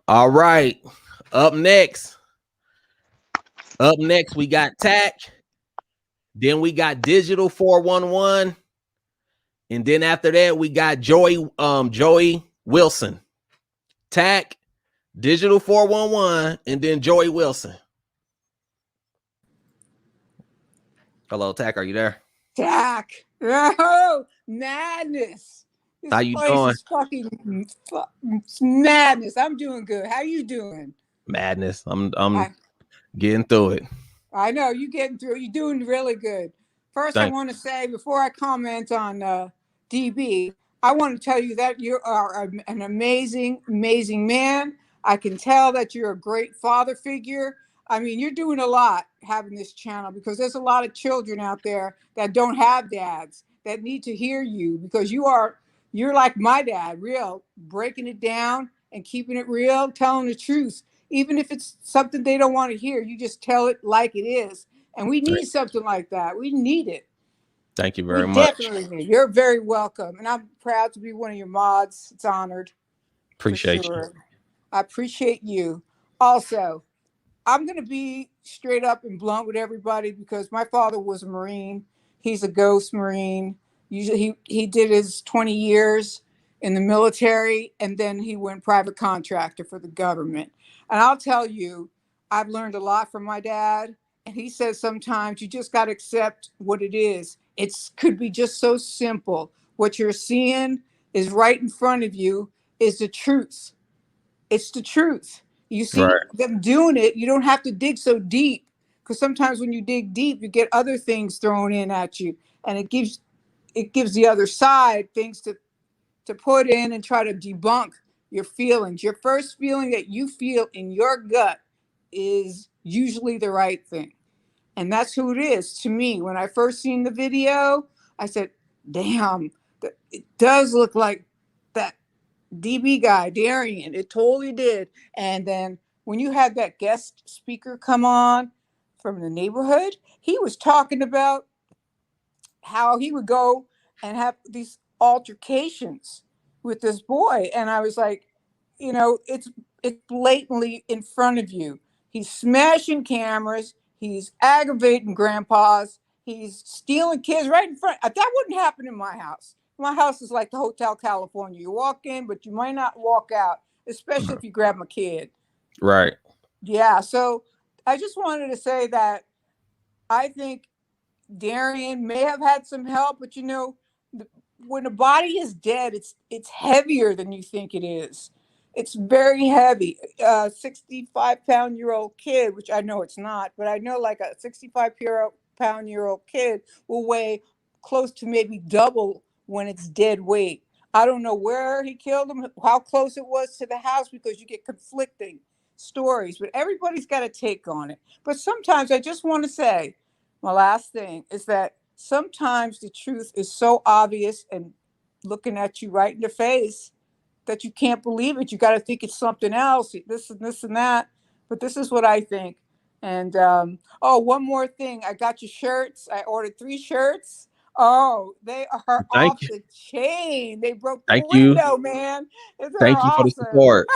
All right. Up next, we got TAC. Then we got Digital 411. And then after that, we got Joey Wilson. TAC, Digital 411, and then Joey Wilson. Hello, TAC. Are you there? TAC. Oh, madness. This How you place doing? is fucking madness. I'm doing good. How you doing? Madness. I'm getting through it. I know you're getting through it. You're doing really good. First, I want to say, before I comment on DB, I want to tell you that you are an amazing, amazing man. I can tell that you're a great father figure. I mean, you're doing a lot having this channel, because there's a lot of children out there that don't have dads that need to hear you, because you're like my dad, real, breaking it down and keeping it real, telling the truth. Even if it's something they don't want to hear, you just tell it like it is. And we need something like that. We need it. Thank you very much. Definitely need it. You're very welcome. And I'm proud to be one of your mods. It's honored. Appreciate you. I appreciate you. Also, I'm going to be straight up and blunt with everybody, because my father was a Marine. He's a ghost Marine. Usually he did his 20 years in the military, and then he went private contractor for the government. And I'll tell you, I've learned a lot from my dad. And he says sometimes you just got to accept what it is. It could be just so simple. What you're seeing is right in front of you is the truth. It's the truth. You see them doing it. You don't have to dig so deep, because sometimes when you dig deep, you get other things thrown in at you, and it gives the other side things to put in and try to debunk your feelings. Your first feeling that you feel in your gut is usually the right thing. And that's who it is to me. When I first seen the video, I said, damn, it does look like that DB guy, Darriynn. It totally did. And then when you had that guest speaker come on from the neighborhood, he was talking about how he would go and have these altercations with this boy. And I was like, you know, it's blatantly in front of you. He's smashing cameras. He's aggravating grandpas. He's stealing kids right in front. That wouldn't happen in my house. My house is like the Hotel California. You walk in, but you might not walk out, especially if you grab my kid. Right. Yeah. So I just wanted to say that I think Darriynn may have had some help, but you know, when a body is dead, it's heavier than you think it is. It's very heavy. 65-pound-year-old kid, which I know it's not, but I know like a 65-pound-year-old kid will weigh close to maybe double when it's dead weight. I don't know where he killed him, how close it was to the house, because you get conflicting stories, but everybody's got a take on it. But sometimes I just want to say, my last thing is that sometimes the truth is so obvious and looking at you right in the face that you can't believe it. You got to think it's something else, this and that. But this is what I think. And oh, one more thing. I got your shirts. I ordered 3 shirts. Oh, they are Thank off you. the chain. They broke the Thank you. window, man. They're Thank you for the awesome. support.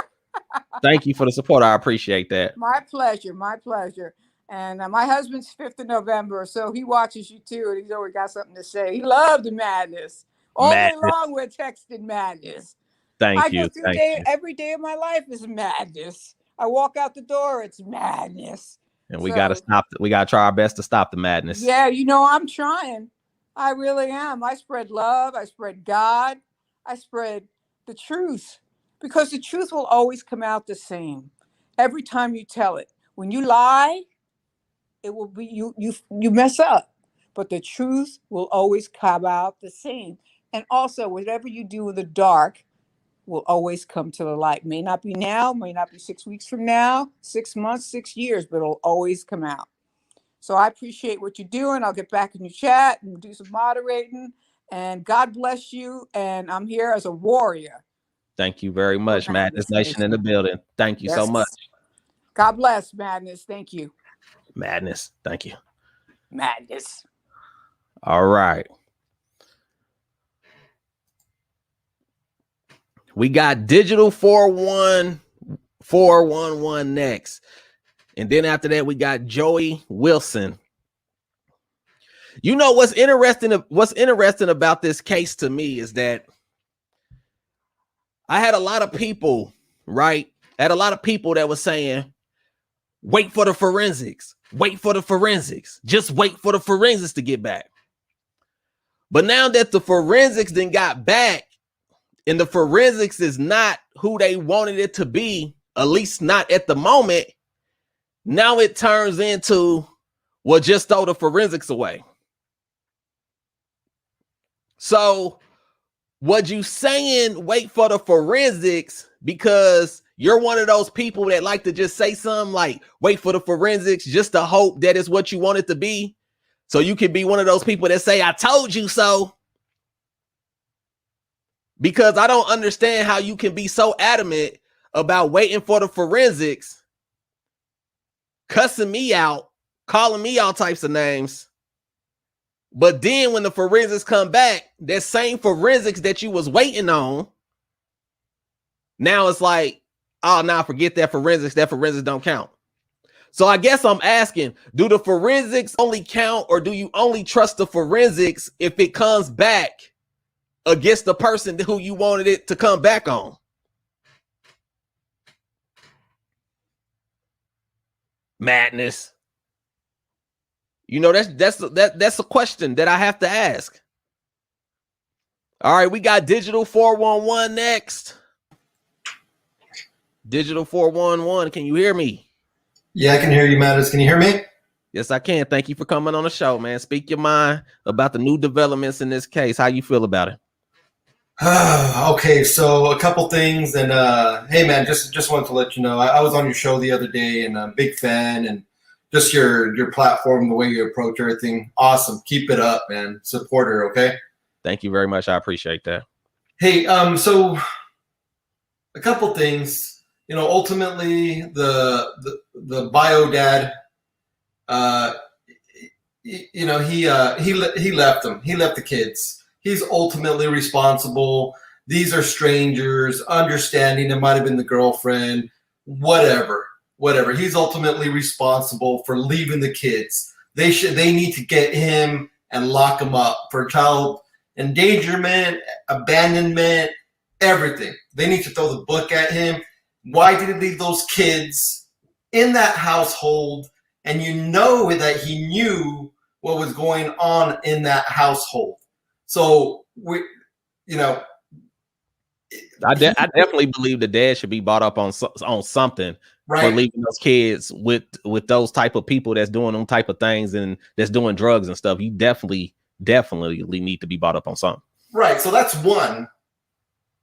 Thank you for the support. I appreciate that. My pleasure. My pleasure. And my husband's 5th of November, so he watches you too, and he's always got something to say. He loved the madness. All day Madness. long, we're texting madness. Thank I you. go through Thank day, you. every day of my life is madness. I walk out the door, it's madness. And we got to stop. We got to try our best to stop the madness. Yeah, you know, I'm trying. I really am. I spread love. I spread God. I spread the truth, because the truth will always come out the same every time you tell it. When you lie, it will be you mess up, but the truth will always come out the same. And also, whatever you do in the dark will always come to the light. May not be now, may not be 6 weeks from now, 6 months, 6 years, but it'll always come out. So I appreciate what you're doing. I'll get back in your chat and do some moderating. And God bless you. And I'm here as a warrior. Thank you very much, Madness Nation in the building. Thank you so much. God bless, Madness. Thank you. Madness. Thank you. Madness. All right. We got Digital 41411 next. And then after that, we got Joey Wilson. You know what's interesting about this case to me is that I had a lot of people, right? I had a lot of people that were saying, wait for the forensics. Wait for the forensics. Just wait for the forensics to get back. But now that the forensics then got back, and the forensics is not who they wanted it to be, at least not at the moment, now it turns into, well, just throw the forensics away. So what you saying, wait for the forensics, because you're one of those people that like to just say something like, wait for the forensics, just to hope that it's what you want it to be. So you can be one of those people that say, I told you so. Because I don't understand how you can be so adamant about waiting for the forensics, cussing me out, calling me all types of names. But then when the forensics come back, that same forensics that you was waiting on, now it's like, oh, now forget that forensics. That forensics don't count. So I guess I'm asking, do the forensics only count, or do you only trust the forensics if it comes back against the person who you wanted it to come back on? Madness. You know, that's a question that I have to ask. All right, we got Digital 411 next. Digital 411, can you hear me? Yeah, I can hear you, Mattis. Can you hear me? Yes, I can. Thank you for coming on the show, man. Speak your mind about the new developments in this case. How you feel about it? Okay, so a couple things, and hey, man, just wanted to let you know I was on your show the other day, and I'm a big fan, and just your platform, the way you approach everything, awesome. Keep it up, man. Support her, okay? Thank you very much. I appreciate that. Hey, so a couple things. You know, ultimately, the bio dad, you know, he left them. He left the kids. He's ultimately responsible. These are strangers, understanding it might have been the girlfriend, whatever. He's ultimately responsible for leaving the kids. They need to get him and lock him up for child endangerment, abandonment, everything. They need to throw the book at him. Why did he leave those kids in that household? And you know that he knew what was going on in that household. So we, you know, I definitely believe the dad should be brought up on something for right. leaving those kids with those type of people that's doing them type of things and that's doing drugs and stuff. You definitely need to be brought up on something. Right. So that's one.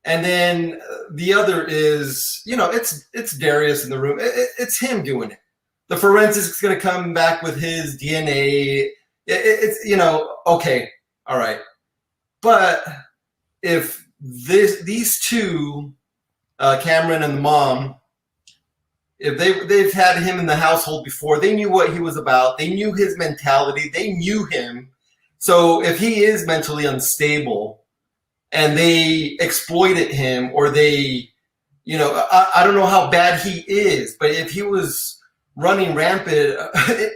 And then the other is, you know, it's Darius in the room. It's him doing it. The forensics is going to come back with his DNA. It's, you know, okay, all right. But if these two, Cameron and the mom, if they've had him in the household before, they knew what he was about. They knew his mentality. They knew him. So if he is mentally unstable and they exploited him, or they, you know, I don't know how bad he is, but if he was running rampant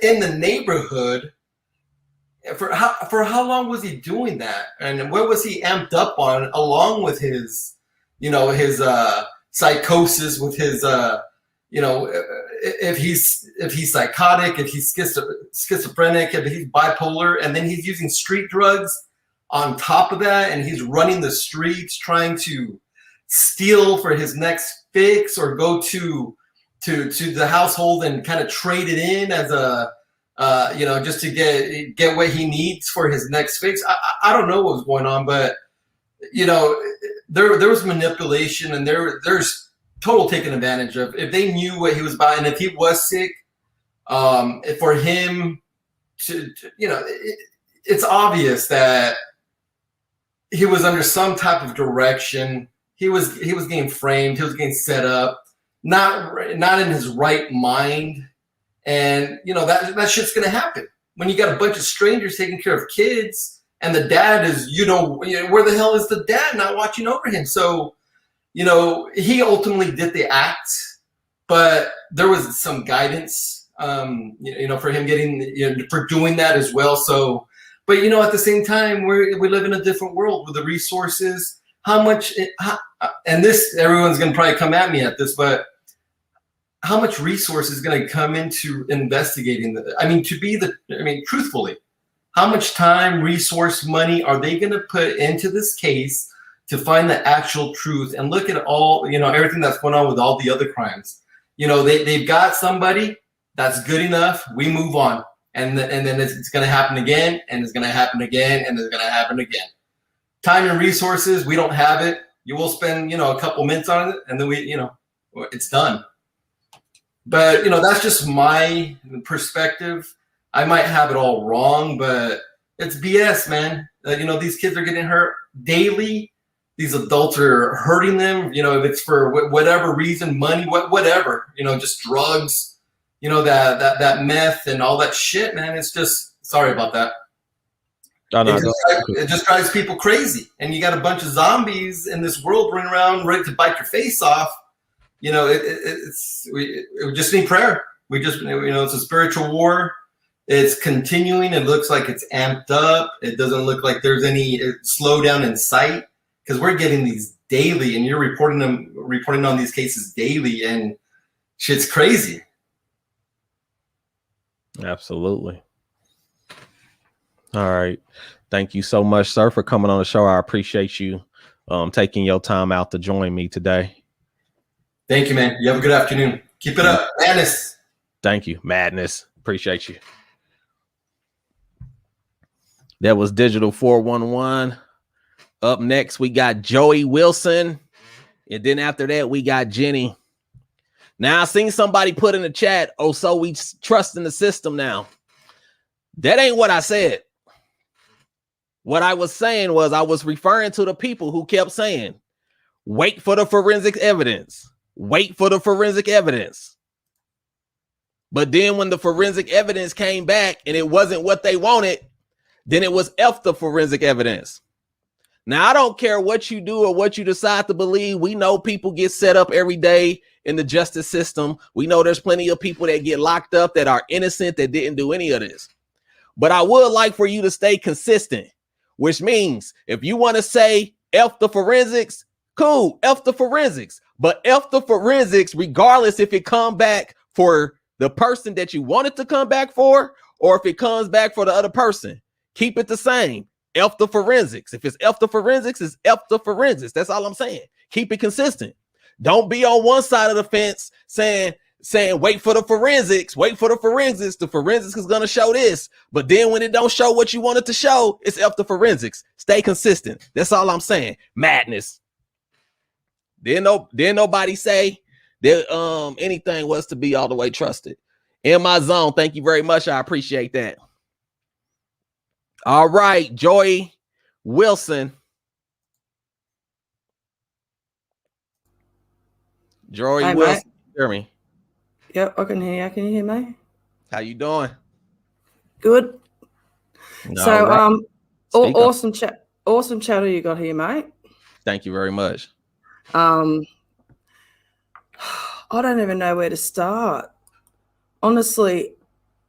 in the neighborhood, for how long was he doing that? And what was he amped up on, along with his, you know, his psychosis, with his, you know, if he's psychotic, if he's schizophrenic, if he's bipolar, and then he's using street drugs on top of that, and he's running the streets trying to steal for his next fix, or go to the household and kind of trade it in as a, you know, just to get what he needs for his next fix. I don't know what was going on, but, you know, there was manipulation, and there's total taking advantage of. If they knew what he was about, and if he was sick, for him to you know, it's obvious that he was under some type of direction. He was getting framed. He was getting set up, not in his right mind. And, you know, that shit's going to happen when you got a bunch of strangers taking care of kids, and the dad is, you know, where the hell is the dad not watching over him? So, you know, he ultimately did the act, but there was some guidance, you know, for him getting, you know, for doing that as well. So, but, you know, at the same time, we live in a different world with the resources. And this, everyone's going to probably come at me at this, but how much resource is going to come into investigating truthfully, how much time, resource, money are they going to put into this case to find the actual truth and look at all, you know, everything that's going on with all the other crimes? You know, they've got somebody that's good enough. We move on. And then it's going to happen again, and it's going to happen again, and it's going to happen again. Time and resources, we don't have it. You will spend, you know, a couple minutes on it, and then you know, it's done. But, you know, that's just my perspective. I might have it all wrong, but it's BS, man. You know, these kids are getting hurt daily. These adults are hurting them, you know, if it's for whatever reason, money, whatever, you know, just drugs, you know, that meth and all that shit, man. It's just, sorry about that. It just drives people crazy. And you got a bunch of zombies in this world running around ready to bite your face off. You know, we just need prayer. We just, you know, it's a spiritual war. It's continuing. It looks like it's amped up. It doesn't look like there's any slowdown in sight, because we're getting these daily, and you're reporting on these cases daily, and shit's crazy. Absolutely. All right. Thank you so much, sir, for coming on the show. I appreciate you taking your time out to join me today. Thank you, man. You have a good afternoon. Keep it up. Madness. Thank you. Madness. Appreciate you. That was Digital 411. Up next, we got Joey Wilson. And then after that, we got Jenny. Now, I seen somebody put in the chat, oh, so we trust in the system now. That ain't what I said. What I was saying was, I was referring to the people who kept saying, wait for the forensic evidence. Wait for the forensic evidence. But then when the forensic evidence came back and it wasn't what they wanted, then it was F the forensic evidence. Now, I don't care what you do or what you decide to believe. We know people get set up every day in the justice system. We know there's plenty of people that get locked up that are innocent, that didn't do any of this. But I would like for you to stay consistent, which means if you want to say F the forensics, cool, F the forensics. But F the forensics, regardless if it come back for the person that you want it to come back for, or if it comes back for the other person. Keep it the same. F the forensics. If it's F the forensics, it's F the forensics. That's all I'm saying. Keep it consistent. Don't be on one side of the fence saying wait for the forensics, wait for the forensics. The forensics is gonna show this, but then when it don't show what you want it to show, it's F the forensics. Stay consistent. That's all I'm saying. Madness. Then nobody say that anything was to be all the way trusted. In my zone. Thank you very much. I appreciate that. All right, Joy Wilson. Joy Hey, Wilson, hear me? Yep, I can hear you. Can you hear me? How you doing? Good. No, So, right. Speak up. awesome chatter you got here, mate. Thank you very much. I don't even know where to start. Honestly,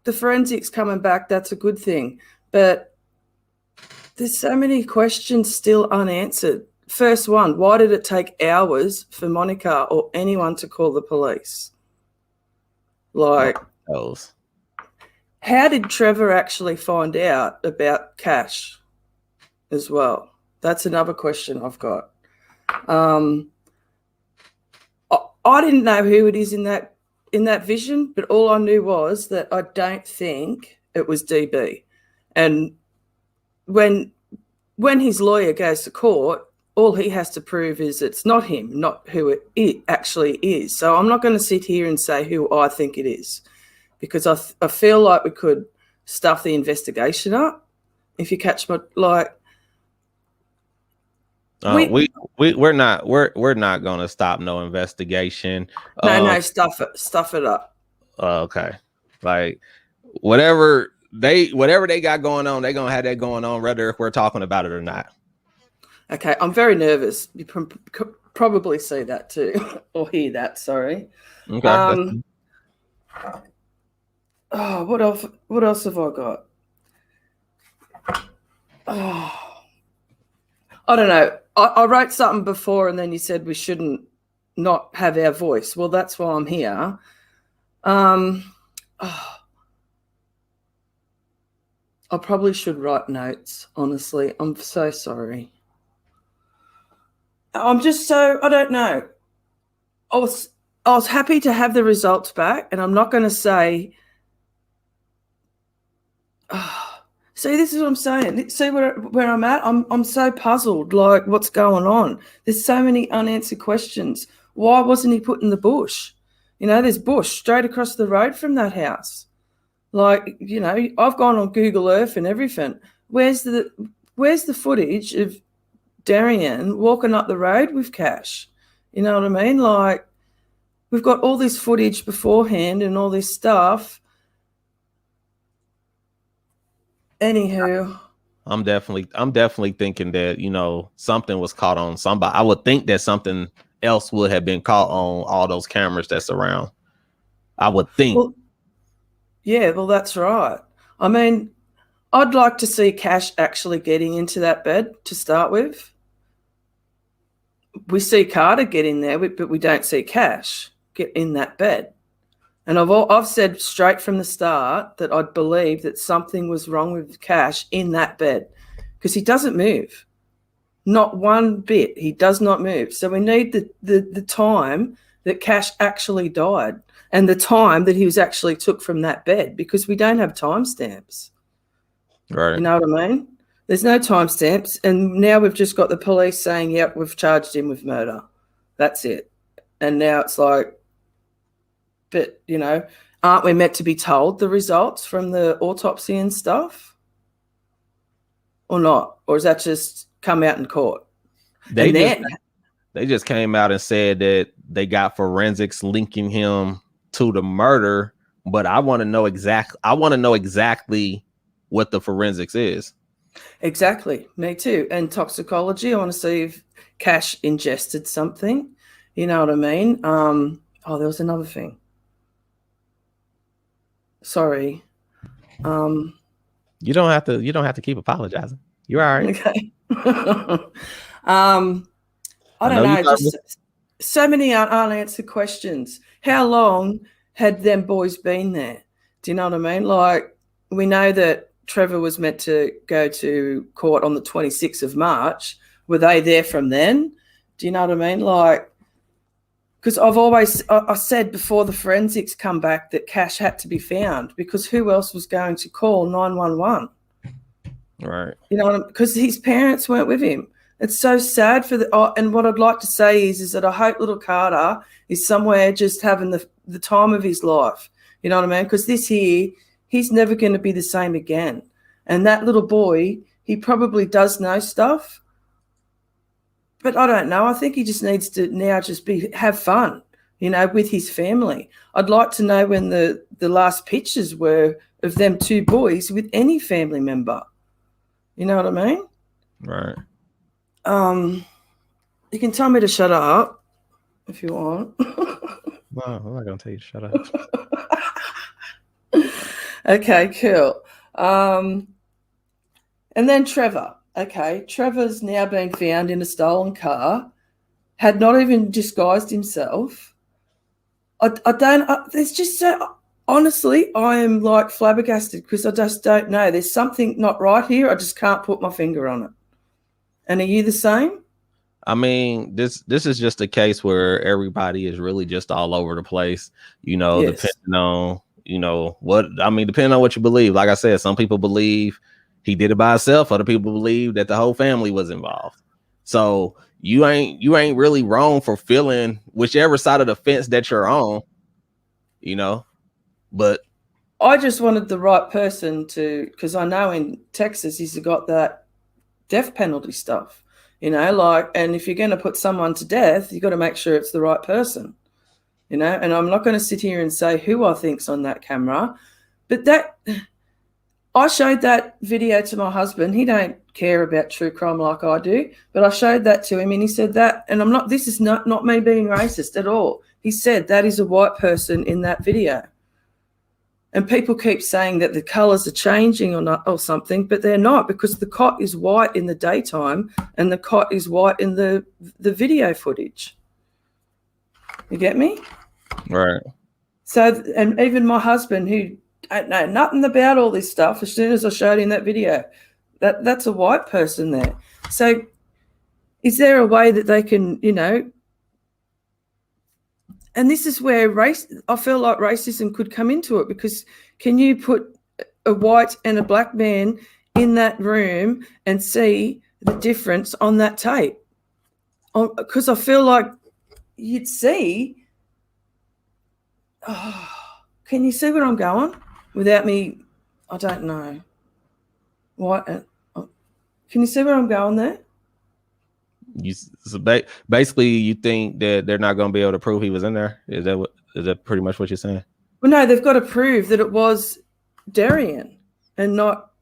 the forensics coming back, that's a good thing. But there's so many questions still unanswered. First one, why did it take hours for Monica or anyone to call the police? Like, how did Trevor actually find out about cash as well? That's another question I've got. I didn't know who it is in that vision, but all I knew was that I don't think it was DB. And when his lawyer goes to court, all he has to prove is it's not him, not who it actually is. So I'm not going to sit here and say who I think it is, because I feel like we could stuff the investigation up. If you catch my we're not going to stop no investigation. No, stuff it up. Okay, like whatever they got going on, they're gonna have that going on, whether if we're talking about it or not. Okay, I'm very nervous. You probably see that too, or hear that. Sorry. Okay. Oh, what else? What else have I got? Oh, I don't know. I wrote something before, and then you said we shouldn't not have our voice. Well, that's why I'm here. I probably should write notes. Honestly, I'm so sorry. I'm just so, I don't know. I was happy to have the results back, and I'm not going to say, see, this is what I'm saying. See where I'm at? I'm so puzzled, like what's going on. There's so many unanswered questions. Why wasn't he put in the bush? You know, there's bush straight across the road from that house. Like, you know, I've gone on Google Earth and everything. Where's the footage of Darriynn walking up the road with cash? You know what I mean? Like, we've got all this footage beforehand and all this stuff. Anywho, I'm definitely thinking that, you know, something was caught on somebody. I would think that something else would have been caught on all those cameras that's around. I would think. Well, yeah, well, that's right. I mean, I'd like to see Cash actually getting into that bed to start with. We see Carter get in there, but we don't see Cash get in that bed. And I've said straight from the start that I'd believe that something was wrong with Cash in that bed, because he doesn't move. Not one bit. He does not move. So we need the time that Cash actually died and the time that he was actually took from that bed, because we don't have timestamps. Right. You know what I mean? There's no timestamps. And now we've just got the police saying, yep, we've charged him with murder. That's it. And now it's like, but, you know, aren't we meant to be told the results from the autopsy and stuff? Or not? Or is that just come out in court? They just came out and said that they got forensics linking him to the murder, but I want to know exactly what the forensics is. Exactly. Me too. And toxicology, I want to see if Cash ingested something. You know what I mean? There was another thing. Sorry. You don't have to keep apologizing. You're all right. Okay. I don't know. Just so many unanswered questions. How long had them boys been there? Do you know what I mean? Like, we know that Trevor was meant to go to court on the 26th of March. Were they there from then? Do you know what I mean? Like, because I said before the forensics come back that Cash had to be found, because who else was going to call 911? Right. You know, because his parents weren't with him. It's so sad for and what I'd like to say is that I hope little Carter is somewhere just having the time of his life. You know what I mean? Because this here, he's never going to be the same again. And that little boy, he probably does know stuff, but I don't know. I think he just needs to now just have fun, you know, with his family. I'd like to know when the last pictures were of them two boys with any family member. You know what I mean? Right. You can tell me to shut up if you want. No, I'm not gonna tell you to shut up. Okay, cool. And then Trevor. Okay, Trevor's now been found in a stolen car, had not even disguised himself. There's just so, honestly, I am like flabbergasted because I just don't know. There's something not right here. I just can't put my finger on it. And are you the same? I mean, this is just a case where everybody is really just all over the place, you know, Yes. depending on, you know, depending on what you believe. Like I said, some people believe he did it by himself. Other people believe that the whole family was involved. So you ain't really wrong for feeling whichever side of the fence that you're on, you know, but I just wanted the right person because I know in Texas he's got that death penalty stuff, you know, like, and if you're going to put someone to death, you got to make sure it's the right person, you know, and I'm not going to sit here and say who I think's on that camera, but I showed that video to my husband. He don't care about true crime like I do, but I showed that to him and he said that, and this is not me being racist at all. He said that is a white person in that video. And people keep saying that the colours are changing or something, but they're not, because the cot is white in the daytime and the cot is white in the video footage. You get me? right. So, and even my husband, who don't know nothing about all this stuff, as soon as I showed him that video, that's a white person there. So is there a way that they can, you know, and this is where I feel like racism could come into it, because can you put a white and a black man in that room and see the difference on that tape? Because I feel like you'd see. Oh, can you see where I'm going without me? I don't know. What? Can you see where I'm going there? Basically, you think that they're not going to be able to prove he was in there? Is that pretty much what you're saying? Well, no, they've got to prove that it was Darriynn and not.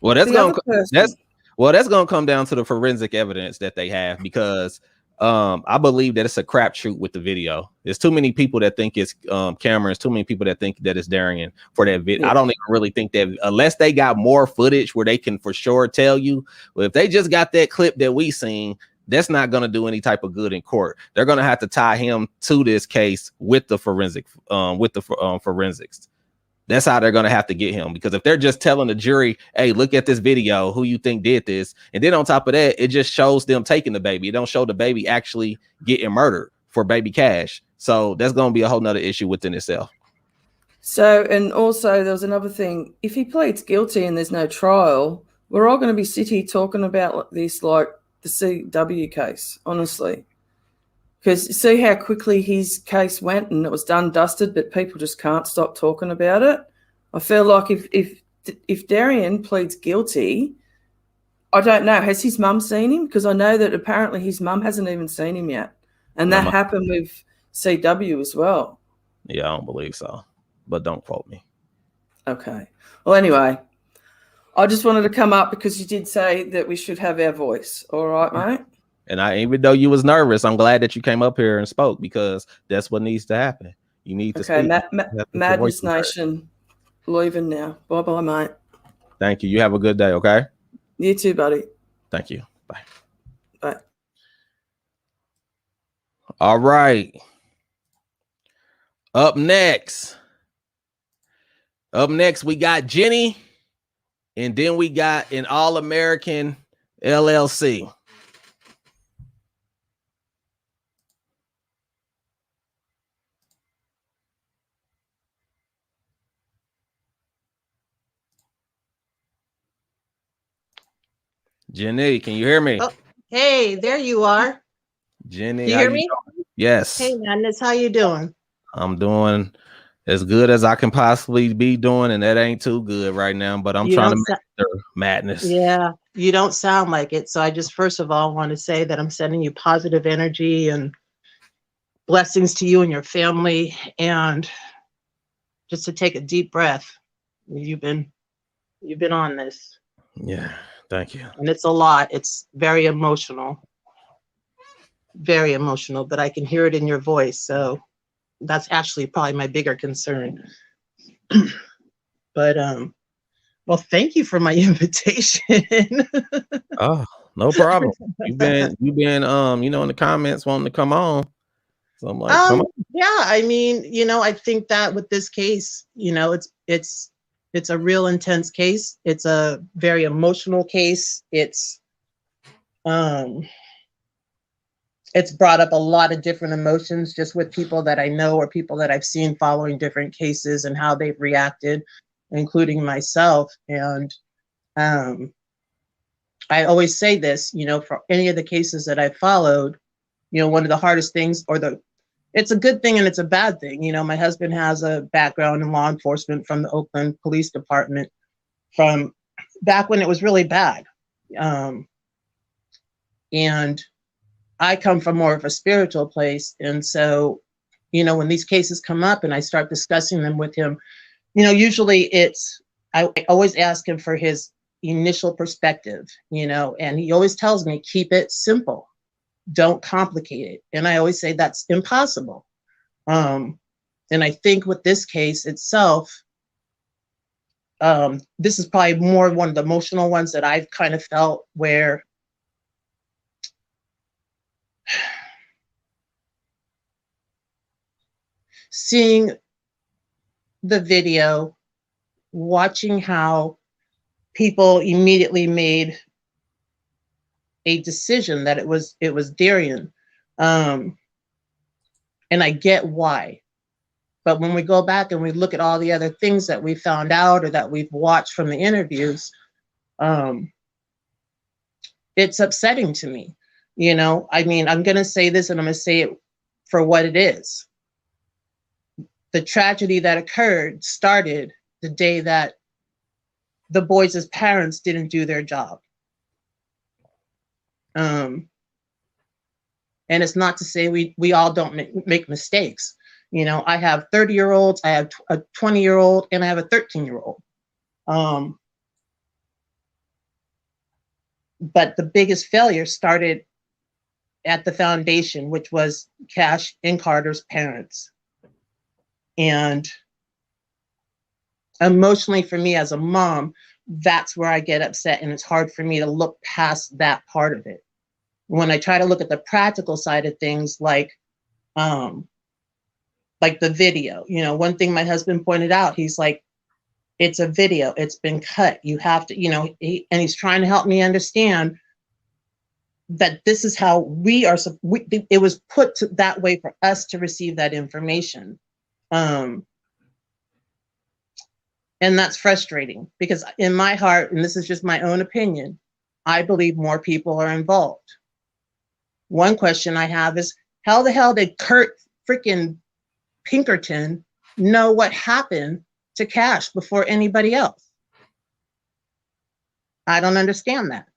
Well, that's going to come down to the forensic evidence that they have, because I believe that it's a crapshoot with the video. There's too many people that think it's Cameron's, too many people that think that it's Darriynn for that video. Yeah. I don't even really think that, unless they got more footage where they can for sure tell you. Well, if they just got that clip that we seen, that's not going to do any type of good in court. They're going to have to tie him to this case with the forensics. That's how they're going to have to get him, because if they're just telling the jury, hey, look at this video, who you think did this? And then on top of that, it just shows them taking the baby. It don't show the baby actually getting murdered for baby Cash. So that's going to be a whole nother issue within itself. So, and also there was another thing. If he pleads guilty and there's no trial, we're all going to be sitting talking about this like the CW case, honestly. Because see how quickly his case went and it was done, dusted, but people just can't stop talking about it. I feel like if Darriynn pleads guilty, I don't know, has his mum seen him? Because I know that apparently his mum hasn't even seen him yet. And that happened with CW as well. Yeah, I don't believe so, but don't quote me. Okay. Well, anyway, I just wanted to come up because you did say that we should have our voice. All right, mate? And even though you was nervous, I'm glad that you came up here and spoke, because that's what needs to happen. You need to speak. Madness Nation, leaving now. Bye-bye, mate. Thank you. You have a good day, okay? You too, buddy. Thank you. Bye. Bye. All right. Up next, we got Jenny And then we got an All-American LLC. Jenny, can you hear me? Oh, hey, there you are. Jenny, You how hear you me? doing? Yes. Hey, Madness, how you doing? I'm doing as good as I can possibly be doing, and that ain't too good right now, but I'm You trying to don't master madness. Yeah, you don't sound like it. So I just first of all want to say that I'm sending you positive energy and blessings to you and your family, and just to take a deep breath. You've been on this, Yeah, thank you. and it's a lot. It's very emotional, but I can hear it in your voice. So that's actually probably my bigger concern. But well, thank you for my invitation. Oh, no problem. You've been you know, in the comments wanting to come on. So I'm like, come on. Yeah, I mean, I think that with this case, it's a real intense case. It's a very emotional case. It's brought up a lot of different emotions just with people that I know or people that I've seen following different cases and how they've reacted, including myself. And I always say this, for any of the cases that I've followed, one of the hardest things, it's a good thing and it's a bad thing. My husband has a background in law enforcement from the Oakland Police Department from back when it was really bad. And I come from more of a spiritual place. And so, when these cases come up and I start discussing them with him, usually I always ask him for his initial perspective, and he always tells me, keep it simple. Don't complicate it. And I always say that's impossible. And I think with this case itself, this is probably more one of the emotional ones that I've kind of felt, where seeing the video, watching how people immediately made a decision that it was Darriynn. And I get why. But when we go back and we look at all the other things that we found out or that we've watched from the interviews, it's upsetting to me. I mean, I'm going to say this and I'm going to say it for what it is. The tragedy that occurred started the day that the boys' parents didn't do their job. And it's not to say we all don't make mistakes. I have 30-year-olds, I have a 20-year-old, and I have a 13-year-old. But the biggest failure started at the foundation, which was Cash and Carter's parents. And emotionally for me as a mom, that's where I get upset, and it's hard for me to look past that part of it. When I try to look at the practical side of things, like the video, one thing my husband pointed out, he's like, it's a video, it's been cut. You have to, and he's trying to help me understand that this is how it was put that way for us to receive that information. And that's frustrating, because in my heart, and this is just my own opinion, I believe more people are involved. One question I have is, how the hell did Kurt freaking Pinkerton know what happened to Cash before anybody else? I don't understand that.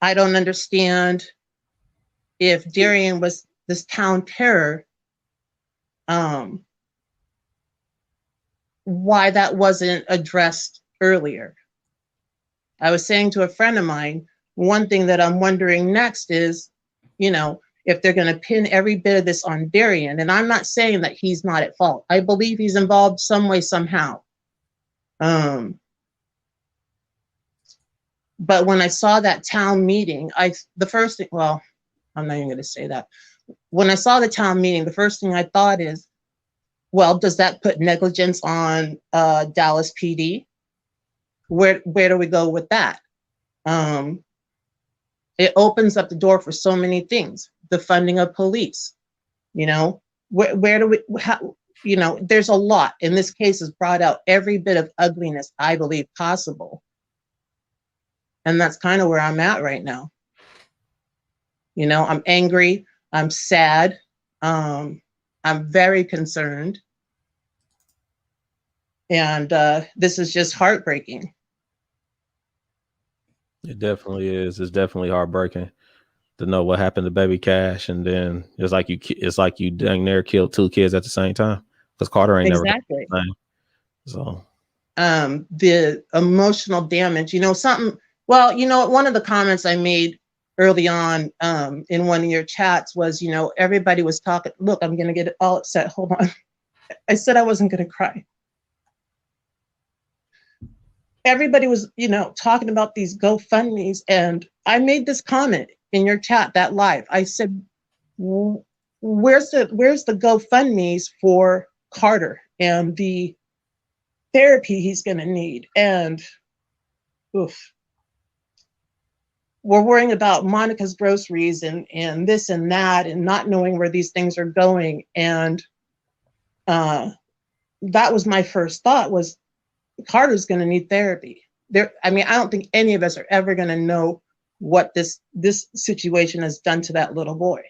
I don't understand if Darriynn was this town terror, why that wasn't addressed earlier. I was saying to a friend of mine, one thing that I'm wondering next is, if they're going to pin every bit of this on Darriynn, and I'm not saying that he's not at fault. I believe he's involved some way, somehow. But when I saw that town meeting, I'm not even going to say that. when I saw the town meeting, the first thing I thought is, well, does that put negligence on Dallas PD? Where do we go with that? It opens up the door for so many things. The funding of police, you know, where do we, how, you know, there's a lot. And this case has brought out every bit of ugliness I believe possible. And that's kind of where I'm at right now. You know, I'm angry, I'm sad, I'm very concerned. And this is just heartbreaking. It definitely is. It's definitely heartbreaking to know what happened to baby Cash, and then it's like you dang near killed two kids at the same time, because Carter ain't Exactly. never done the same. So the emotional damage, you know, something, well, you know, one of the comments I made early on in one of your chats was, you know, everybody was talking, look, I'm going to get all upset. Hold on. I said I wasn't going to cry. Everybody was, you know, talking about these GoFundMes, and I made this comment in your chat, that live. I said, where's the GoFundMes for Carter and the therapy he's going to need? And oof, we're worrying about Monica's groceries and this and that, and not knowing where these things are going. And that was my first thought, was Carter's going to need therapy. I mean, I don't think any of us are ever going to know what this situation has done to that little boy.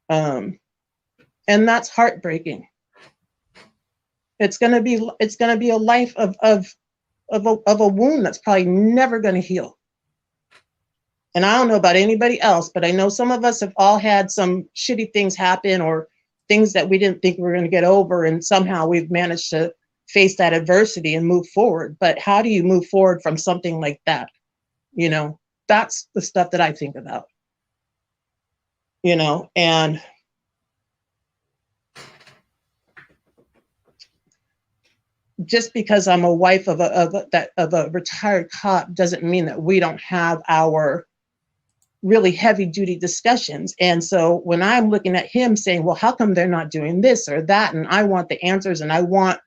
And that's heartbreaking. It's going to be a life of a wound that's probably never going to heal. And I don't know about anybody else, but I know some of us have all had some shitty things happen, or things that we didn't think we were going to get over, and somehow we've managed to face that adversity and move forward. But how do you move forward from something like that? You know, that's the stuff that I think about. You know, and just because I'm a wife of a retired cop doesn't mean that we don't have our really heavy duty discussions. And so when I'm looking at him saying, well, how come they're not doing this or that? And I want the answers, and I want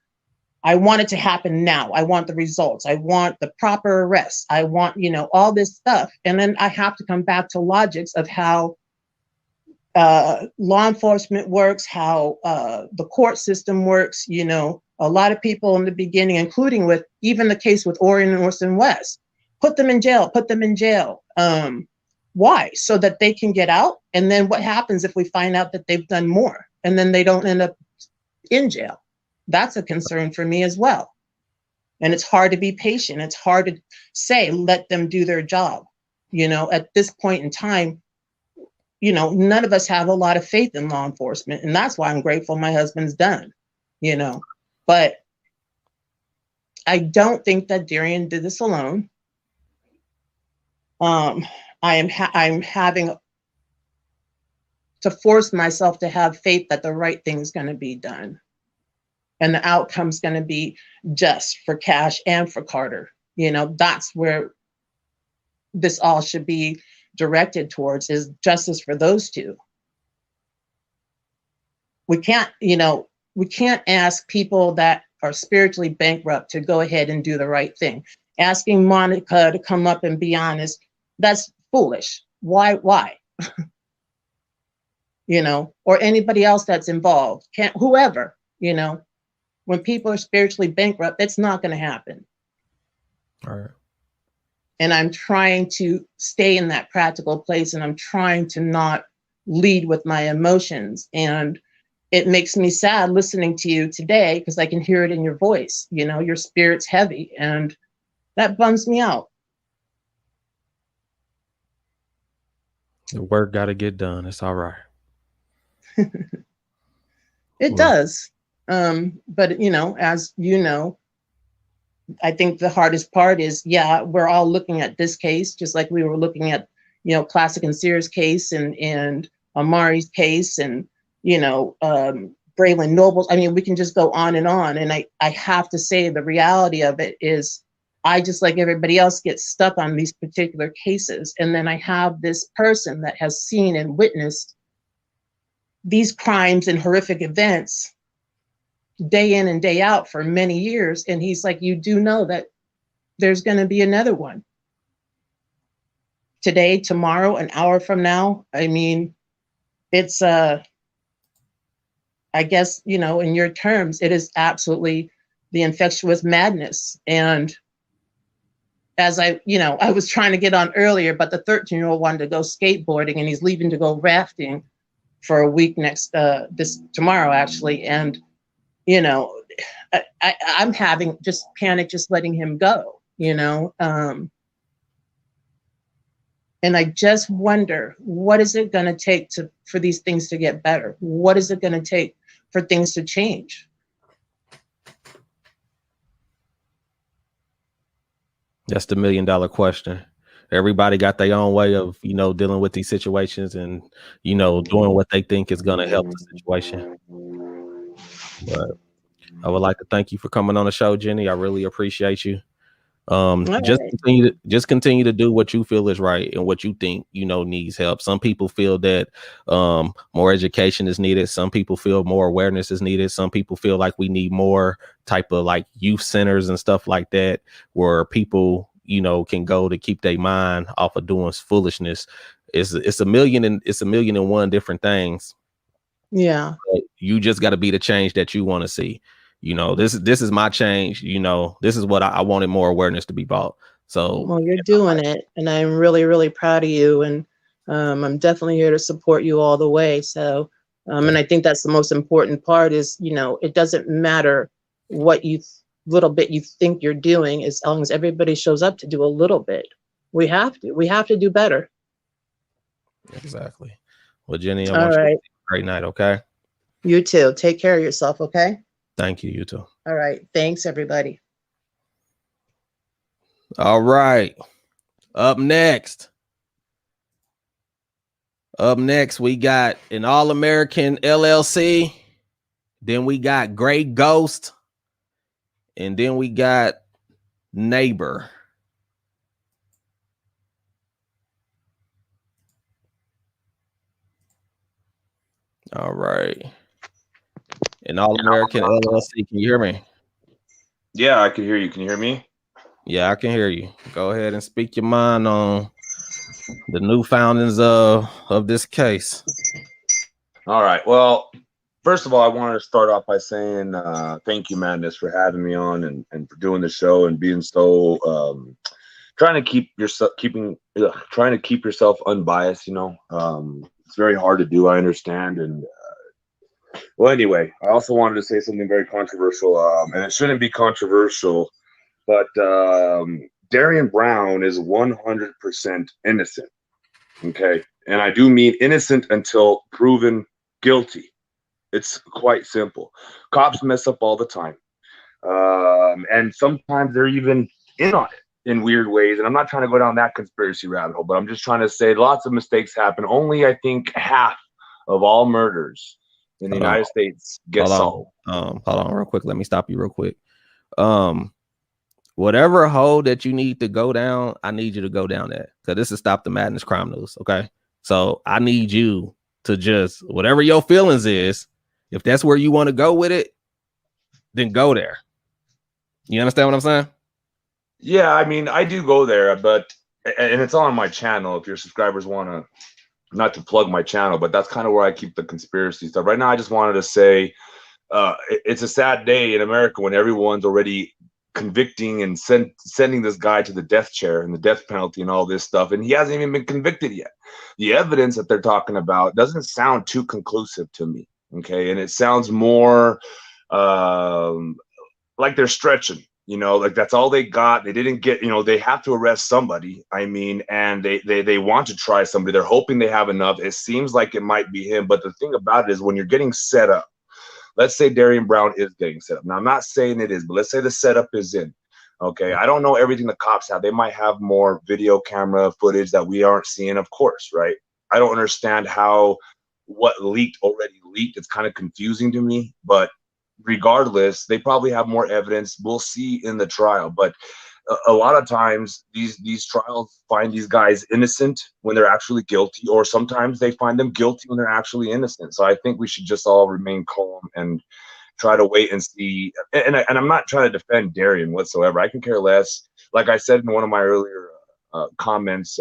it to happen now. I want the results. I want the proper arrests. I want, you know, all this stuff. And then I have to come back to logics of how law enforcement works, how the court system works. You know, a lot of people in the beginning, including with even the case with Orion and Orson West, put them in jail. Why? So that they can get out. And then what happens if we find out that they've done more and then they don't end up in jail? That's a concern for me as well. And it's hard to be patient. It's hard to say, let them do their job. You know, at this point in time, you know, none of us have a lot of faith in law enforcement. And that's why I'm grateful my husband's done, you know. But I don't think that Darriynn did this alone. I'm having to force myself to have faith that the right thing is going to be done. And the outcome's going to be just for Cash and for Carter. You know, that's where this all should be directed towards, is justice for those two. We can't, you know, we can't ask people that are spiritually bankrupt to go ahead and do the right thing. Asking Monica to come up and be honest, that's foolish. Why? You know, or anybody else that's involved, whoever, you know. When people are spiritually bankrupt, that's not going to happen. All right. And I'm trying to stay in that practical place, and I'm trying to not lead with my emotions. And it makes me sad listening to you today, because I can hear it in your voice. You know, your spirit's heavy, and that bums me out. The work got to get done. It's all right. It does. But, you know, as you know, I think the hardest part is, yeah, we're all looking at this case, just like we were looking at, you know, Classic and Sears case and Amari's case, and, you know, Braylon Noble's. I mean, we can just go on. And I have to say, the reality of it is, I, just like everybody else, get stuck on these particular cases. And then I have this person that has seen and witnessed these crimes and horrific events day in and day out for many years. And he's like, you do know that there's going to be another one today, tomorrow, an hour from now. I mean, it's, I guess, you know, in your terms, it is absolutely the infectious madness. And as I was trying to get on earlier, but the 13-year-old wanted to go skateboarding and he's leaving to go rafting for a week tomorrow actually. And, you know, I'm having just panic, just letting him go, you know? And I just wonder, what is it going to take for these things to get better? What is it going to take for things to change? That's the $1 million question. Everybody got their own way of, you know, dealing with these situations and, you know, doing what they think is going to help the situation. But I would like to thank you for coming on the show, Jenny. I really appreciate you. Just continue to do what you feel is right and what you think, you know, needs help. Some people feel that more education is needed. Some people feel more awareness is needed. Some people feel like we need more type of like youth centers and stuff like that, where people, you know, can go to keep their mind off of doing foolishness. It's a million and one different things. Yeah. But you just got to be the change that you want to see. You know, this is my change. You know, this is what I wanted, more awareness to be brought. So, well, you're doing it, and I'm really, really proud of you. And I'm definitely here to support you all the way. So, and I think that's the most important part is, you know, it doesn't matter what little bit you think you're doing, as long as everybody shows up to do a little bit. We have to do better. Exactly. Well, Jenny, I all want you to right. have a great night. Okay. You too. Take care of yourself. Okay. Thank you. You too. All right. Thanks, everybody. All right. Up next, we got an All-American LLC. Then we got Great Ghost. And then we got Neighbor. All right. An All-American LLC. Can you hear me? Yeah, I can hear you. Can you hear me? Yeah, I can hear you. Go ahead and speak your mind on the new foundings of this case. All right. Well, first of all, I wanted to start off by saying thank you, Madness, for having me on and for doing the show and being so trying to keep yourself unbiased. You know, it's very hard to do. I understand. And well, anyway, I also wanted to say something very controversial, and it shouldn't be controversial, but Darriynn Brown is 100% innocent. Okay, and I do mean innocent until proven guilty. It's quite simple. Cops mess up all the time, and sometimes they're even in on it in weird ways. And I'm not trying to go down that conspiracy rabbit hole, but I'm just trying to say lots of mistakes happen. Only I think half of all murders in the United States get solved. Hold on real quick. Let me stop you real quick. Whatever hole that you need to go down, I need you to go down that, because this is Stop the Madness Crime News. Okay, so I need you to just, whatever your feelings is, if that's where you want to go with it, then go there. You understand what I'm saying? Yeah, I mean, I do go there, but and it's on my channel if your subscribers want to, not to plug my channel, but that's kind of where I keep the conspiracy stuff. Right now, I just wanted to say it's a sad day in America when everyone's already convicting and sending this guy to the death chair and the death penalty and all this stuff, and he hasn't even been convicted yet. The evidence that they're talking about doesn't sound too conclusive to me. Okay, and it sounds more like they're stretching, you know, like that's all they got. They didn't get, you know, they have to arrest somebody. I mean, and they want to try somebody. They're hoping they have enough. It seems like it might be him, but the thing about it is, when you're getting set up, let's say Darriynn Brown is getting set up. Now, I'm not saying it is, but let's say the setup is in. Okay, I don't know everything the cops have. They might have more video camera footage that we aren't seeing, of course, right? I don't understand how what already leaked. It's kind of confusing to me, but regardless, they probably have more evidence. We'll see in the trial. But a lot of times these trials find these guys innocent when they're actually guilty, or sometimes they find them guilty when they're actually innocent. So I think we should just all remain calm and try to wait and see. And I'm not trying to defend Darriynn whatsoever. I can care less. Like I said in one of my earlier comments,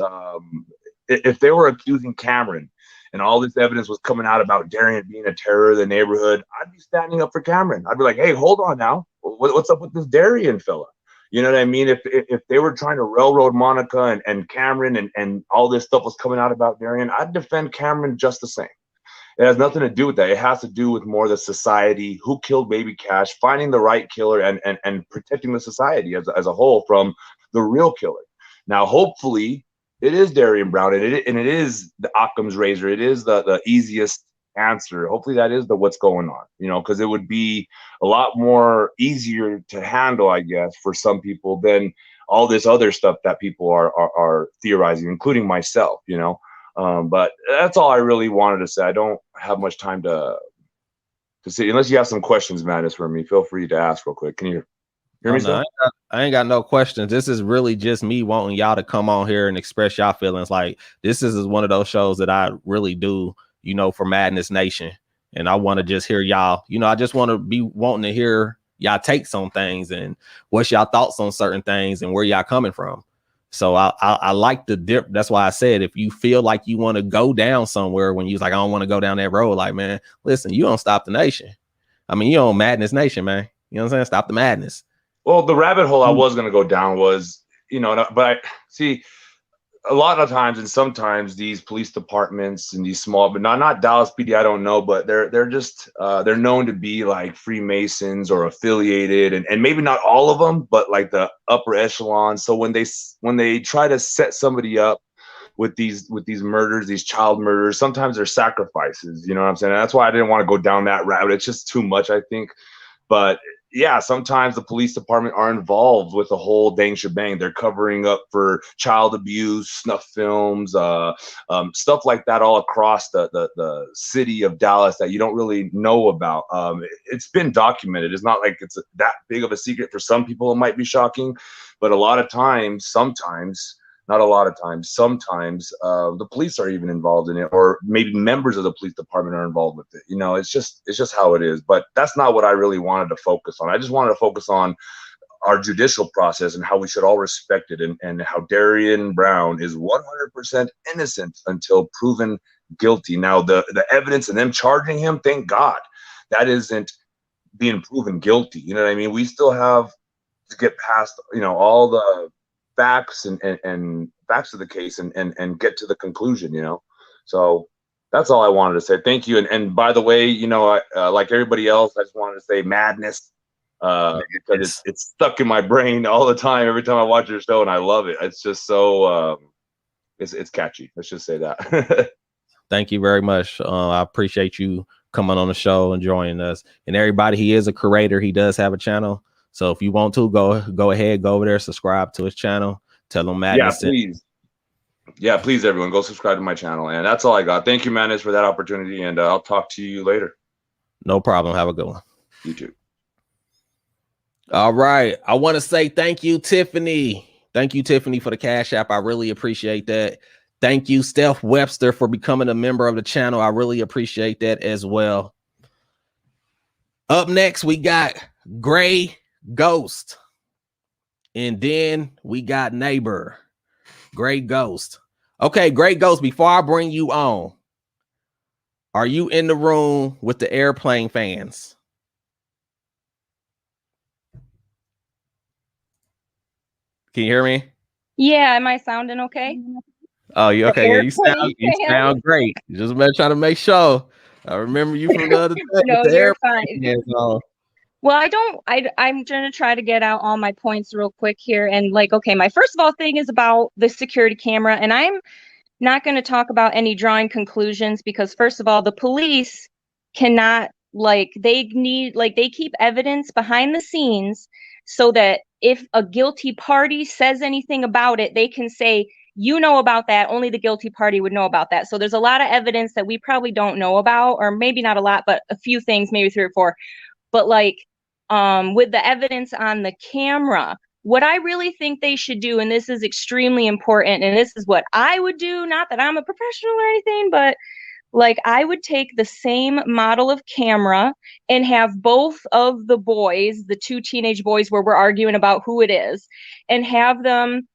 if they were accusing Cameron and all this evidence was coming out about Darriynn being a terror of the neighborhood, I'd be standing up for Cameron. I'd be like, hey, hold on now. What's up with this Darriynn fella? You know what I mean? If they were trying to railroad Monica and Cameron and all this stuff was coming out about Darriynn, I'd defend Cameron just the same. It has nothing to do with that. It has to do with more the society, who killed baby Cash, finding the right killer and protecting the society as a whole from the real killer. Now, hopefully, it is Darriynn Brown, and it is the Occam's razor. It is the easiest answer. Hopefully, that is what's going on, you know, because it would be a lot more easier to handle, I guess, for some people than all this other stuff that people are theorizing, including myself, you know. But that's all I really wanted to say. I don't have much time to see. Unless you have some questions, Madness, for me, feel free to ask real quick. Can you hear me? No, I ain't got no questions. This is really just me wanting y'all to come on here and express y'all feelings. Like, this is one of those shows that I really do, you know, for Madness Nation. And I want to just hear y'all, you know, I just want to be wanting to hear y'all takes on things and what's y'all thoughts on certain things and where y'all coming from. So I like the dip. That's why I said, if you feel like you want to go down somewhere when you was like, I don't want to go down that road, like, man, listen, you don't stop the nation. I mean, you on Madness Nation, man. You know what I'm saying? Stop the madness. Well, the rabbit hole I was going to go down was, you know, but I see a lot of times and sometimes these police departments and these small, but not Dallas PD, I don't know, but they're just they're known to be like Freemasons or affiliated, and maybe not all of them, but like the upper echelon. So when they try to set somebody up with these murders, these child murders, sometimes they're sacrifices. You know what I'm saying? And that's why I didn't want to go down that route. It's just too much, I think. But yeah, sometimes the police department are involved with the whole dang shebang. They're covering up for child abuse, snuff films, stuff like that all across the city of Dallas that you don't really know about. It's been documented. It's not like it's that big of a secret. For some people, it might be shocking, but a lot of times, sometimes, not a lot of times, sometimes the police are even involved in it, or maybe members of the police department are involved with it. You know, it's just how it is. But that's not what I really wanted to focus on. I just wanted to focus on our judicial process and how we should all respect it, and how Darriynn Brown is 100% innocent until proven guilty. Now, the evidence and them charging him, thank God, that isn't being proven guilty. You know what I mean? We still have to get past, you know, all the facts and facts of the case and get to the conclusion, you know. So that's all I wanted to say. Thank you. And by the way, you know, like everybody else, I just wanted to say Madness, because it's stuck in my brain all the time every time I watch your show, and I love it. It's just so it's catchy. Let's just say that. Thank you very much. I appreciate you coming on the show and joining us. And everybody, he is a curator. He does have a channel. So if you want to go ahead, go over there, subscribe to his channel. Tell him Madness. Yeah, please. Yeah, please, everyone, go subscribe to my channel. And that's all I got. Thank you, Madness, for that opportunity. And I'll talk to you later. No problem. Have a good one. You too. All right. I want to say thank you, Tiffany. Thank you, Tiffany, for the Cash App. I really appreciate that. Thank you, Steph Webster, for becoming a member of the channel. I really appreciate that as well. Up next, we got Gray Ghost. And then we got Neighbor. Great Ghost. Okay, Great Ghost, before I bring you on, are you in the room with the airplane fans? Can you hear me? Yeah, am I sounding okay? Oh, you okay? Yeah, you sound great. Just trying to make sure. I remember you from the other day. No, with the you're airplane fans on. Well, I'm going to try to get out all my points real quick here. And like, okay, my first of all thing is about the security camera. And I'm not going to talk about any drawing conclusions because first of all, the police cannot, like, they keep evidence behind the scenes so that if a guilty party says anything about it, they can say, you know about that, only the guilty party would know about that. So there's a lot of evidence that we probably don't know about, or maybe not a lot, but a few things, maybe 3 or 4. But like, with the evidence on the camera, what I really think they should do, and this is extremely important, and this is what I would do, not that I'm a professional or anything, but like I would take the same model of camera and have both of the boys, the two teenage boys where we're arguing about who it is, and have them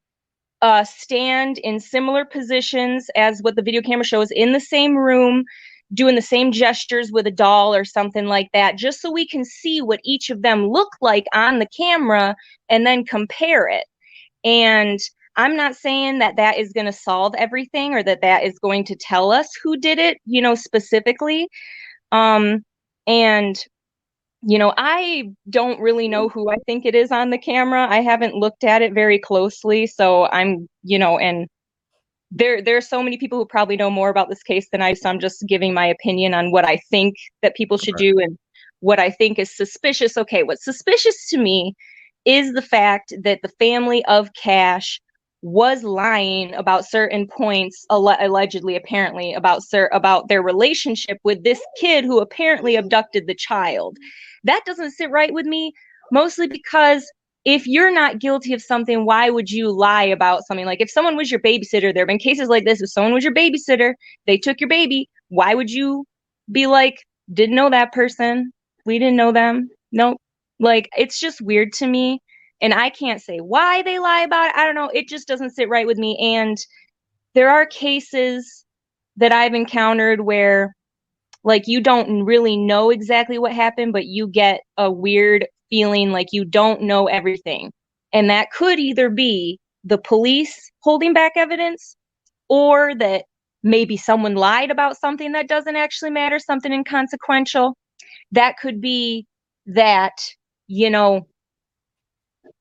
stand in similar positions as what the video camera shows in the same room, doing the same gestures with a doll or something like that, just so we can see what each of them look like on the camera and then compare it. And I'm not saying that that is going to solve everything or that that is going to tell us who did it, you know, specifically. And, you know, I don't really know who I think it is on the camera. I haven't looked at it very closely. So I'm, you know, and there's so many people who probably know more about this case than I, so I'm just giving my opinion on what I think that people should do and what I think is suspicious. Okay, what's suspicious to me is the fact that the family of Cash was lying about certain points, allegedly, apparently, about their relationship with this kid who apparently abducted the child. That doesn't sit right with me, mostly because if you're not guilty of something, why would you lie about something? Like if someone was your babysitter, there have been cases like this. If someone was your babysitter, they took your baby, why would you be like, didn't know that person, we didn't know them? Nope. Like, it's just weird to me. And I can't say why they lie about it. I don't know. It just doesn't sit right with me. And there are cases that I've encountered where, like, you don't really know exactly what happened, but you get a weird feeling like you don't know everything. And that could either be the police holding back evidence, or that maybe someone lied about something that doesn't actually matter, something inconsequential. That could be that, you know,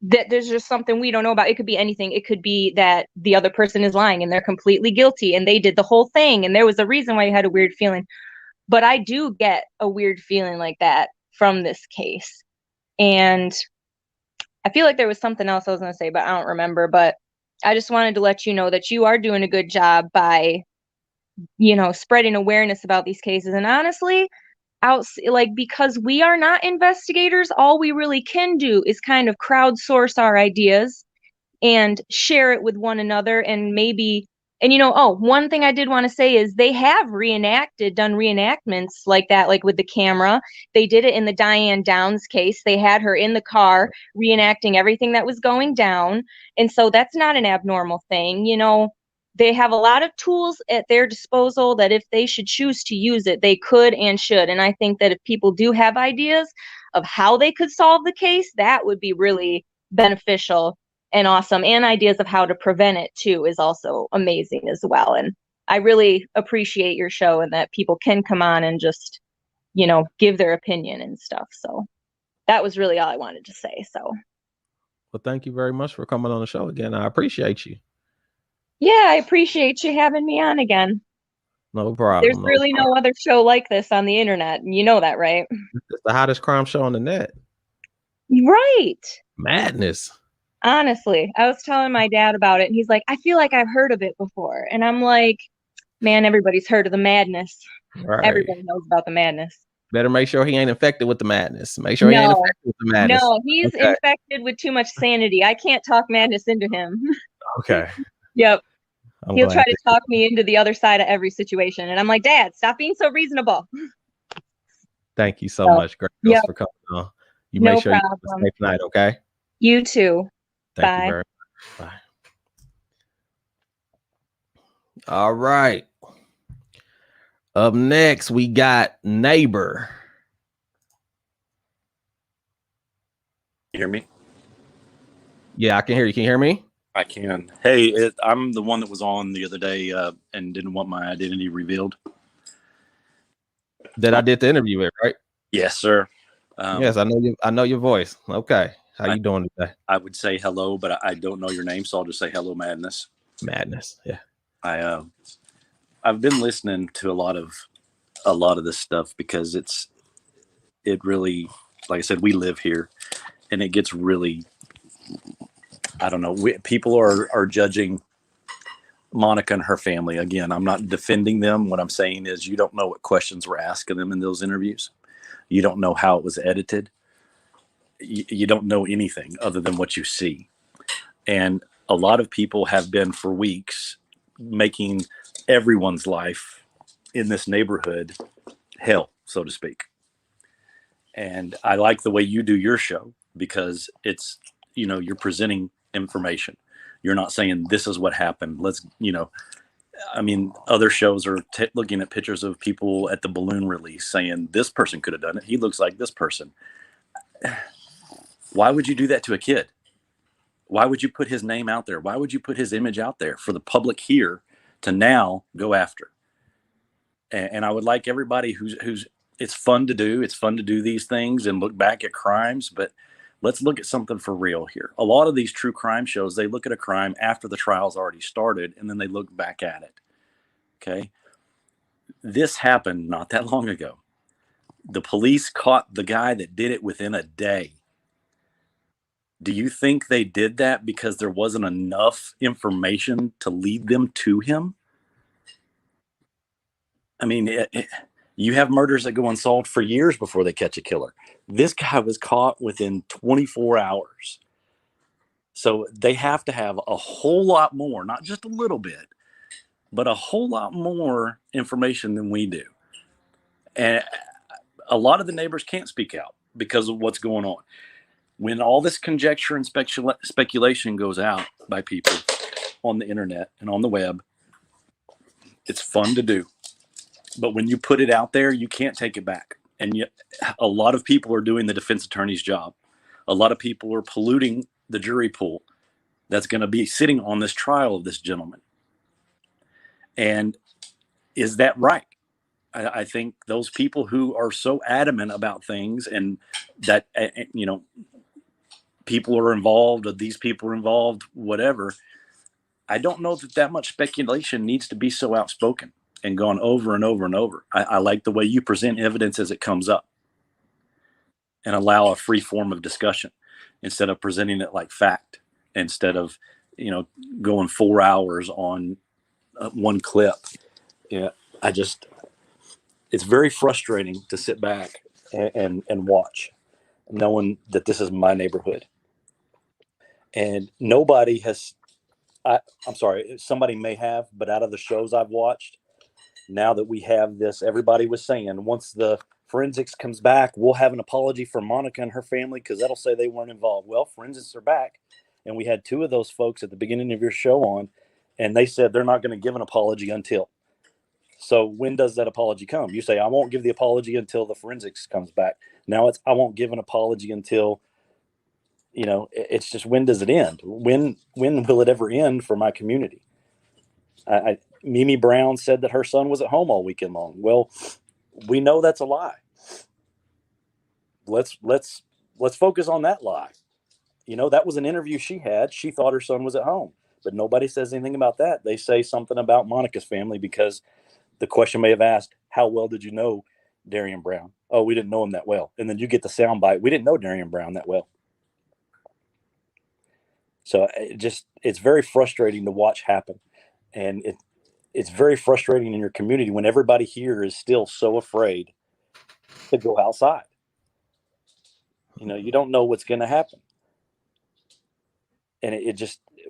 that there's just something we don't know about. It could be anything. It could be that the other person is lying and they're completely guilty and they did the whole thing and there was a reason why you had a weird feeling. But I do get a weird feeling like that from this case. And I feel like there was something else I was going to say, but I don't remember. But I just wanted to let you know that you are doing a good job by, you know, spreading awareness about these cases. And honestly, because we are not investigators, all we really can do is kind of crowdsource our ideas and share it with one another. And maybe, and you know, oh, one thing I did want to say is they have done reenactments like that, like with the camera. They did it in the Darriynn Downs case. They had her in the car reenacting everything that was going down. And so that's not an abnormal thing. You know, they have a lot of tools at their disposal that if they should choose to use it, they could and should. And I think that if people do have ideas of how they could solve the case, that would be really beneficial and awesome. And ideas of how to prevent it too is also amazing as well. And I really appreciate your show and that people can come on and just, you know, give their opinion and stuff. So that was really all I wanted to say. So, well, thank you very much for coming on the show again. I appreciate you. Yeah, I appreciate you having me on again. No problem. There's really no other show like this on the internet. And you know that, right? It's the hottest crime show on the net. Right. Madness. Honestly, I was telling my dad about it and he's like, I feel like I've heard of it before. And I'm like, man, everybody's heard of the madness. Right. Everybody knows about the madness. Better make sure he ain't infected with the madness. Make sure he ain't infected with the madness. No, he's infected with too much sanity. I can't talk madness into him. Okay. Yep. He'll try to hear talk me into the other side of every situation. And I'm like, Dad, stop being so reasonable. Thank you so much. Great for coming on. You make sure you have a safe night, okay? You too. Thank you very much. Bye. All right. Up next, we got Neighbor. You hear me? Yeah, I can hear you. Can you hear me? I can. Hey, I'm the one that was on the other day and didn't want my identity revealed. That I did the interview with, right? Yes, sir. Yes, I know you. I know your voice. Okay, how you doing today? I would say hello, but I don't know your name, so I'll just say hello, Madness. Madness. Yeah. I've been listening to a lot of this stuff because it really, like I said, we live here, and it gets really. I don't know. People are judging Monica and her family. Again, I'm not defending them. What I'm saying is you don't know what questions we're asking them in those interviews. You don't know how it was edited. You don't know anything other than what you see. And a lot of people have been for weeks making everyone's life in this neighborhood hell, so to speak. And I like the way you do your show because it's, you're presenting information. You're not saying this is what happened. Other shows are looking at pictures of people at the balloon release saying this person could have done it. He looks like this person. Why would you do that to a kid? Why would you put his name out there? Why would you put his image out there for the public here to now go after? And I would like everybody who's it's fun to do. It's fun to do these things and look back at crimes, but let's look at something for real here. A lot of these true crime shows, they look at a crime after the trial's already started, and then they look back at it. Okay. This happened not that long ago. The police caught the guy that did it within a day. Do you think they did that because there wasn't enough information to lead them to him? I mean, you have murders that go unsolved for years before they catch a killer. This guy was caught within 24 hours. So they have to have a whole lot more, not just a little bit, but a whole lot more information than we do. And a lot of the neighbors can't speak out because of what's going on. When all this conjecture and speculation goes out by people on the internet and on the web, it's fun to do. But when you put it out there, you can't take it back. And yet a lot of people are doing the defense attorney's job. A lot of people are polluting the jury pool that's going to be sitting on this trial of this gentleman. And is that right? I think those people who are so adamant about things and that, people are involved or these people are involved, whatever, I don't know that much speculation needs to be so outspoken and gone over and over and over. I like the way you present evidence as it comes up and allow a free form of discussion instead of presenting it like fact, instead of, going 4 hours on one clip. Yeah. It's very frustrating to sit back and watch, knowing that this is my neighborhood. And nobody has, I'm sorry, somebody may have, but out of the shows I've watched, now that we have this, everybody was saying once the forensics comes back, we'll have an apology for Monica and her family because that'll say they weren't involved. Well, forensics are back. And we had two of those folks at the beginning of your show on, and they said they're not going to give an apology until. So when does that apology come? You say, I won't give the apology until the forensics comes back. Now it's, I won't give an apology until, it's just, when does it end? When will it ever end for my community? Mimi Brown said that her son was at home all weekend long. Well, we know that's a lie. Let's focus on that lie. That was an interview she had. She thought her son was at home, but nobody says anything about that. They say something about Monica's family because the question may have asked, how well did you know Darriynn Brown? Oh, we didn't know him that well. And then you get the soundbite. We didn't know Darriynn Brown that well. So it's very frustrating to watch happen. And it's very frustrating in your community when everybody here is still so afraid to go outside. You don't know what's going to happen. And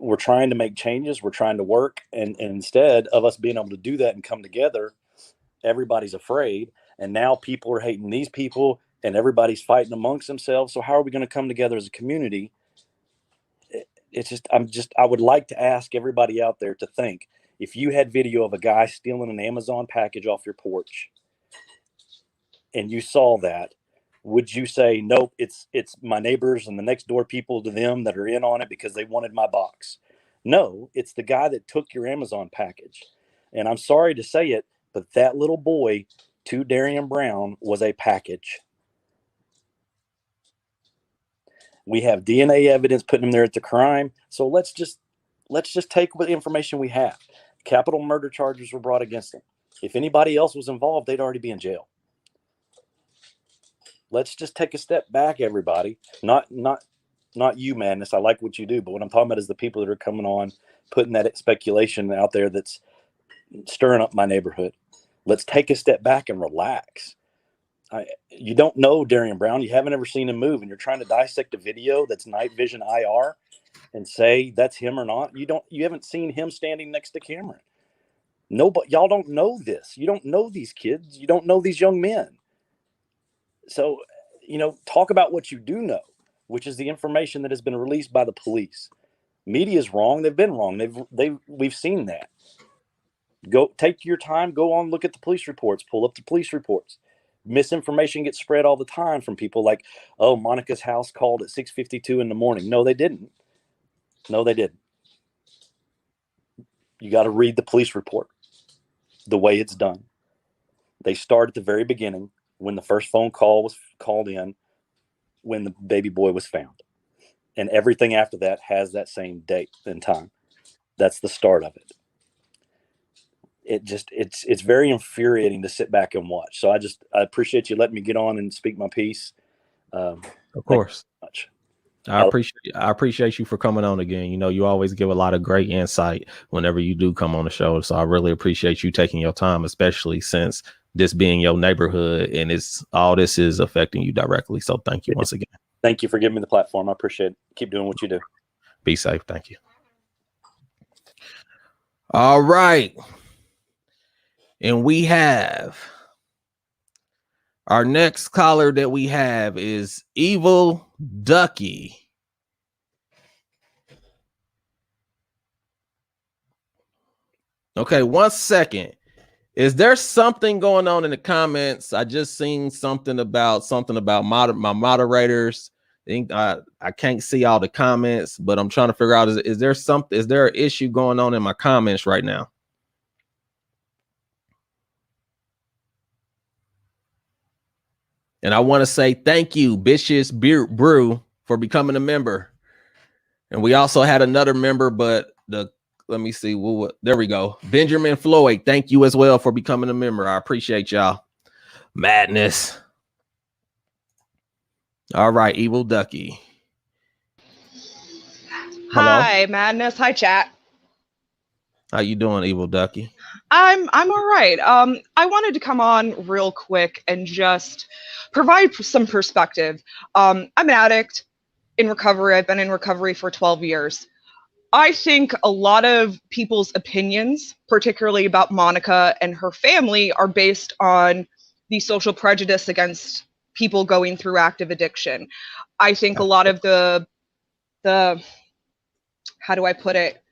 we're trying to make changes. We're trying to work. And instead of us being able to do that and come together, everybody's afraid. And now people are hating these people and everybody's fighting amongst themselves. So how are we going to come together as a community? I would like to ask everybody out there to think, if you had video of a guy stealing an Amazon package off your porch and you saw that, would you say, nope, it's my neighbors and the next door people to them that are in on it because they wanted my box? No, it's the guy that took your Amazon package. And I'm sorry to say it, but that little boy to Darriynn Brown was a package. We have DNA evidence putting him there at the crime. So let's just take what information we have. Capital murder charges were brought against him. If anybody else was involved, they'd already be in jail. Let's just take a step back, everybody. Not you, Madness. I like what you do, but what I'm talking about is the people that are coming on, putting that speculation out there that's stirring up my neighborhood. Let's take a step back and relax. You don't know Darriynn Brown. You haven't ever seen him move, and you're trying to dissect a video that's night vision IR. and say that's him or not. You haven't seen him standing next to Cameron. Nobody, y'all don't know this. You don't know these kids. You don't know these young men. So, talk about what you do know, which is the information that has been released by the police. Media is wrong. They've been wrong. We've seen that. Go take your time. Go on, look at the police reports. Pull up the police reports. Misinformation gets spread all the time from people like, oh, Monica's house called at 6:52 in the morning. No, they didn't. No, they didn't. You got to read the police report the way it's done. They start at the very beginning when the first phone call was called in, when the baby boy was found. And everything after that has that same date and time. That's the start of it. It's very infuriating to sit back and watch. So I appreciate you letting me get on and speak my piece. Of course. Much. I appreciate you for coming on again. You always give a lot of great insight whenever you do come on the show. So I really appreciate you taking your time, especially since this being your neighborhood and all this is affecting you directly. So thank you once again. Thank you for giving me the platform. I appreciate it. Keep doing what you do. Be safe. Thank you. All right. And we have our next caller that we have is Evil Ducky. Okay, 1 second. Is there something going on in the comments? I just seen something about my moderators. I can't see all the comments, but I'm trying to figure out is there an issue going on in my comments right now? And I want to say thank you, Vicious Brew, for becoming a member. And we also had another member, but let me see. There we go. Benjamin Floyd, thank you as well for becoming a member. I appreciate y'all. Madness. All right, Evil Ducky. Hi, Madness. Hi, chat. How you doing, Evil Ducky? I'm all right. I wanted to come on real quick and just provide some perspective. I'm an addict in recovery. I've been in recovery for 12 years. I think a lot of people's opinions, particularly about Monica and her family, are based on the social prejudice against people going through active addiction. I think a lot of the how do I put it?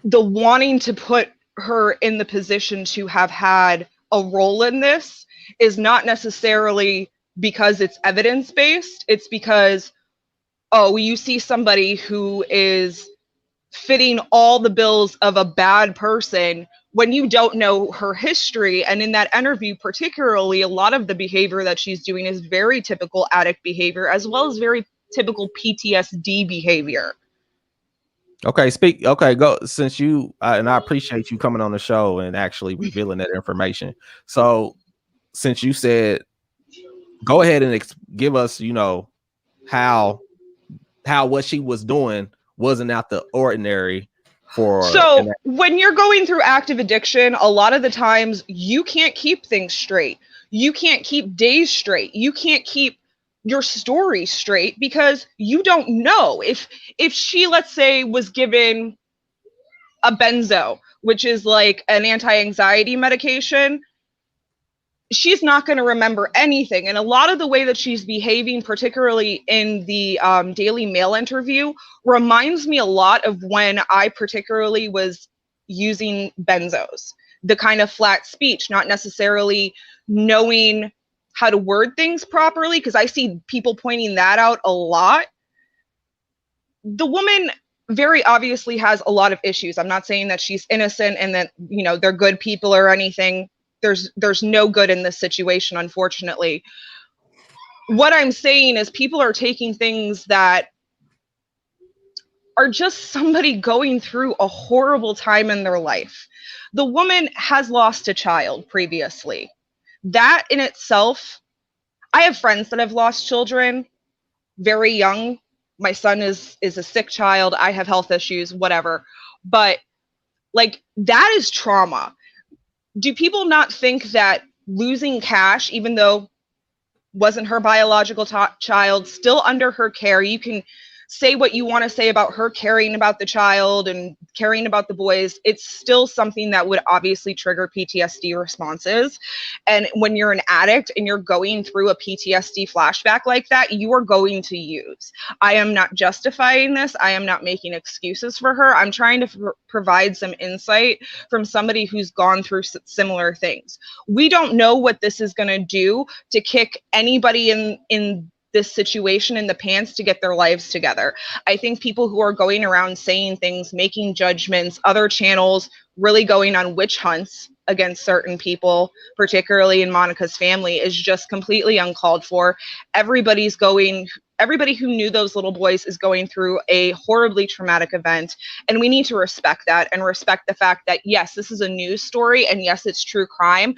The wanting to put her in the position to have had a role in this is not necessarily because it's evidence-based. It's because, oh, you see somebody who is fitting all the bills of a bad person when you don't know her history. And in that interview, particularly, a lot of the behavior that she's doing is very typical addict behavior, as well as very typical PTSD behavior. Okay, go, since you and I appreciate you coming on the show and actually revealing that information. So since you said, go ahead and give us, how what she was doing wasn't out the ordinary for. So when you're going through active addiction, a lot of the times you can't keep things straight. You can't keep days straight. You can't keep your story straight because you don't know if she, let's say, was given a benzo, which is like an anti-anxiety medication. She's not going to remember anything. And a lot of the way that she's behaving, particularly in the Daily Mail interview, reminds me a lot of when I particularly was using benzos. The kind of flat speech, not necessarily knowing how to word things properly, because I see people pointing that out a lot. The woman very obviously has a lot of issues. I'm not saying that she's innocent and that, they're good people or anything. There's no good in this situation, unfortunately. What I'm saying is people are taking things that are just somebody going through a horrible time in their life. The woman has lost a child previously. That in itself, I have friends that have lost children very young. My son is a sick child. I have health issues, whatever. But that is trauma. Do people not think that losing Cash, even though wasn't her biological child, still under her care, you can say what you want to say about her caring about the child and caring about the boys, it's still something that would obviously trigger PTSD responses. And when you're an addict and you're going through a PTSD flashback like that, you are going to use. I am not justifying this. I am not making excuses for her. I'm trying to provide some insight from somebody who's gone through similar things. We don't know what this is going to do to kick anybody in this situation in the pants to get their lives together. I think people who are going around saying things, making judgments, other channels really going on witch hunts against certain people, particularly in Monica's family, is just completely uncalled for. Everybody who knew those little boys is going through a horribly traumatic event, and we need to respect that and respect the fact that, yes, this is a news story, and yes, it's true crime,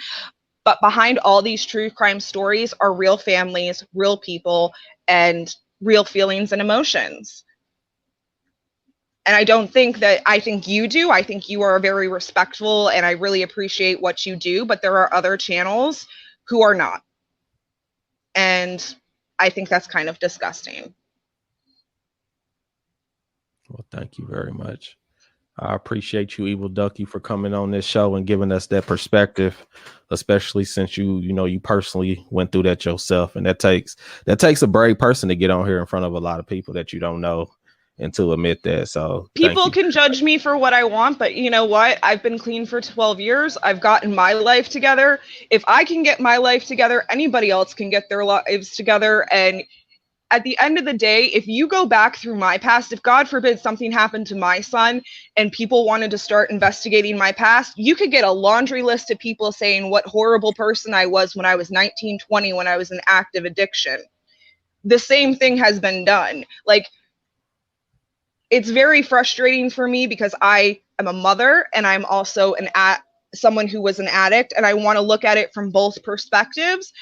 but behind all these true crime stories are real families, real people, and real feelings and emotions. And I think you do. I think you are very respectful, and I really appreciate what you do, but there are other channels who are not. And I think that's kind of disgusting. Well, thank you very much. I appreciate you, Evil Ducky, for coming on this show and giving us that perspective, especially since you personally went through that yourself. And that takes a brave person to get on here in front of a lot of people that you don't know and to admit that. So people can judge me for what I want, but you know what? I've been clean for 12 years. I've gotten my life together. If I can get my life together, anybody else can get their lives together. And at the end of the day, if you go back through my past, if God forbid something happened to my son and people wanted to start investigating my past, you could get a laundry list of people saying what horrible person I was when I was 19, 20, when I was in active addiction. The same thing has been done. Like, it's very frustrating for me because I am a mother and I'm also someone who was an addict, and I want to look at it from both perspectives.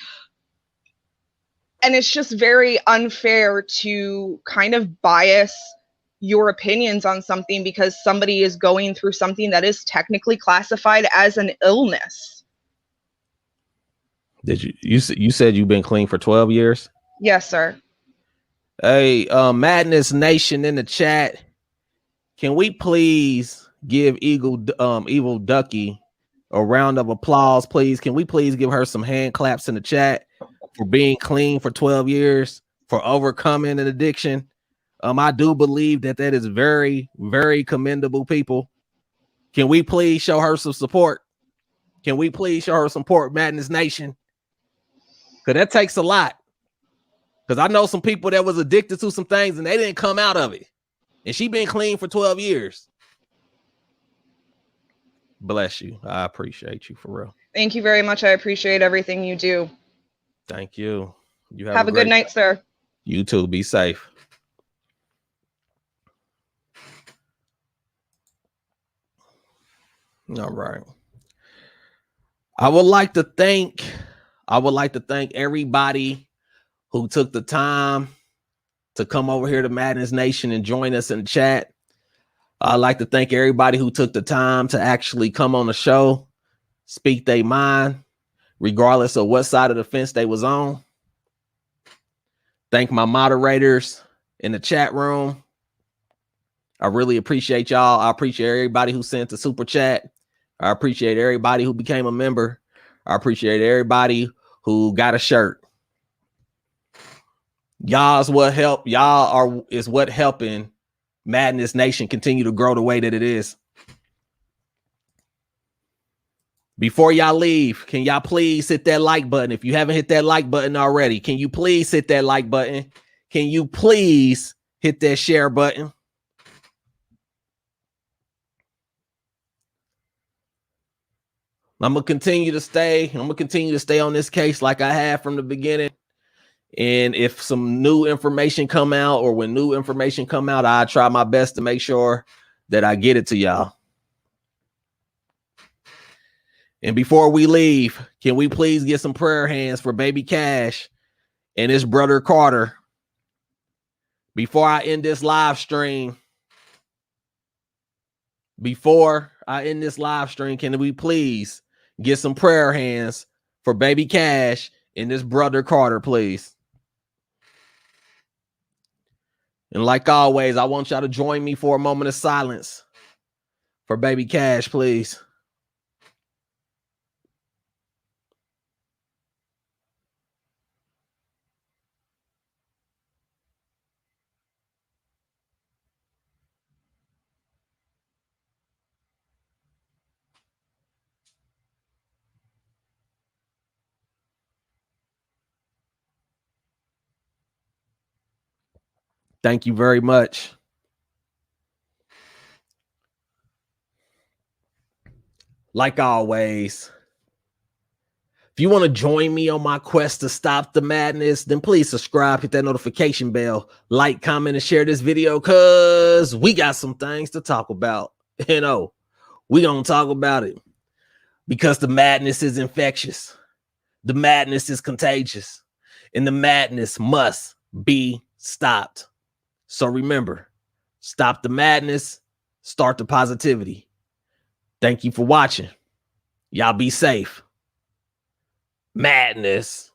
And it's just very unfair to kind of bias your opinions on something because somebody is going through something that is technically classified as an illness. Did you said you've been clean for 12 years? Yes, sir. Hey, Madness Nation in the chat, can we please give Evil Ducky a round of applause, please? Can we please give her some hand claps in the chat for being clean for 12 years, for overcoming an addiction? I do believe that is very, very commendable, people. Can we please show her some support? Can we please show her support, Madness Nation? Because that takes a lot. Because I know some people that was addicted to some things and they didn't come out of it. And she been clean for 12 years. Bless you. I appreciate you, for real. Thank you very much. I appreciate everything you do. Thank you. You have a good night, sir. You too. Be safe. All right. I would like to thank everybody who took the time to come over here to Madness Nation and join us in the chat. I'd like to thank everybody who took the time to actually come on the show, speak their mind, regardless of what side of the fence they was on. Thank my moderators in the chat room. I really appreciate y'all. I appreciate everybody who sent the super chat. I appreciate everybody who became a member. I appreciate everybody who got a shirt. Y'all is what helping Madness Nation continue to grow the way that it is. Before y'all leave, can y'all please hit that like button? If you haven't hit that like button already, can you please hit that like button? Can you please hit that share button? I'm gonna continue to stay on this case like I have from the beginning. And if some new information come out, or when new information come out, I try my best to make sure that I get it to y'all. And before we leave, can we please get some prayer hands for baby Cash and his brother Carter? Before I end this live stream, can we please get some prayer hands for baby Cash and his brother Carter, please? And like always, I want y'all to join me for a moment of silence for baby Cash, please. Thank you very much. Like always, if you want to join me on my quest to stop the madness, then please subscribe, hit that notification bell, like, comment, and share this video, because we got some things to talk about. You know, we gonna talk about it because the madness is infectious. The madness is contagious, and the madness must be stopped. So remember, stop the madness, start the positivity. Thank you for watching. Y'all be safe. Madness.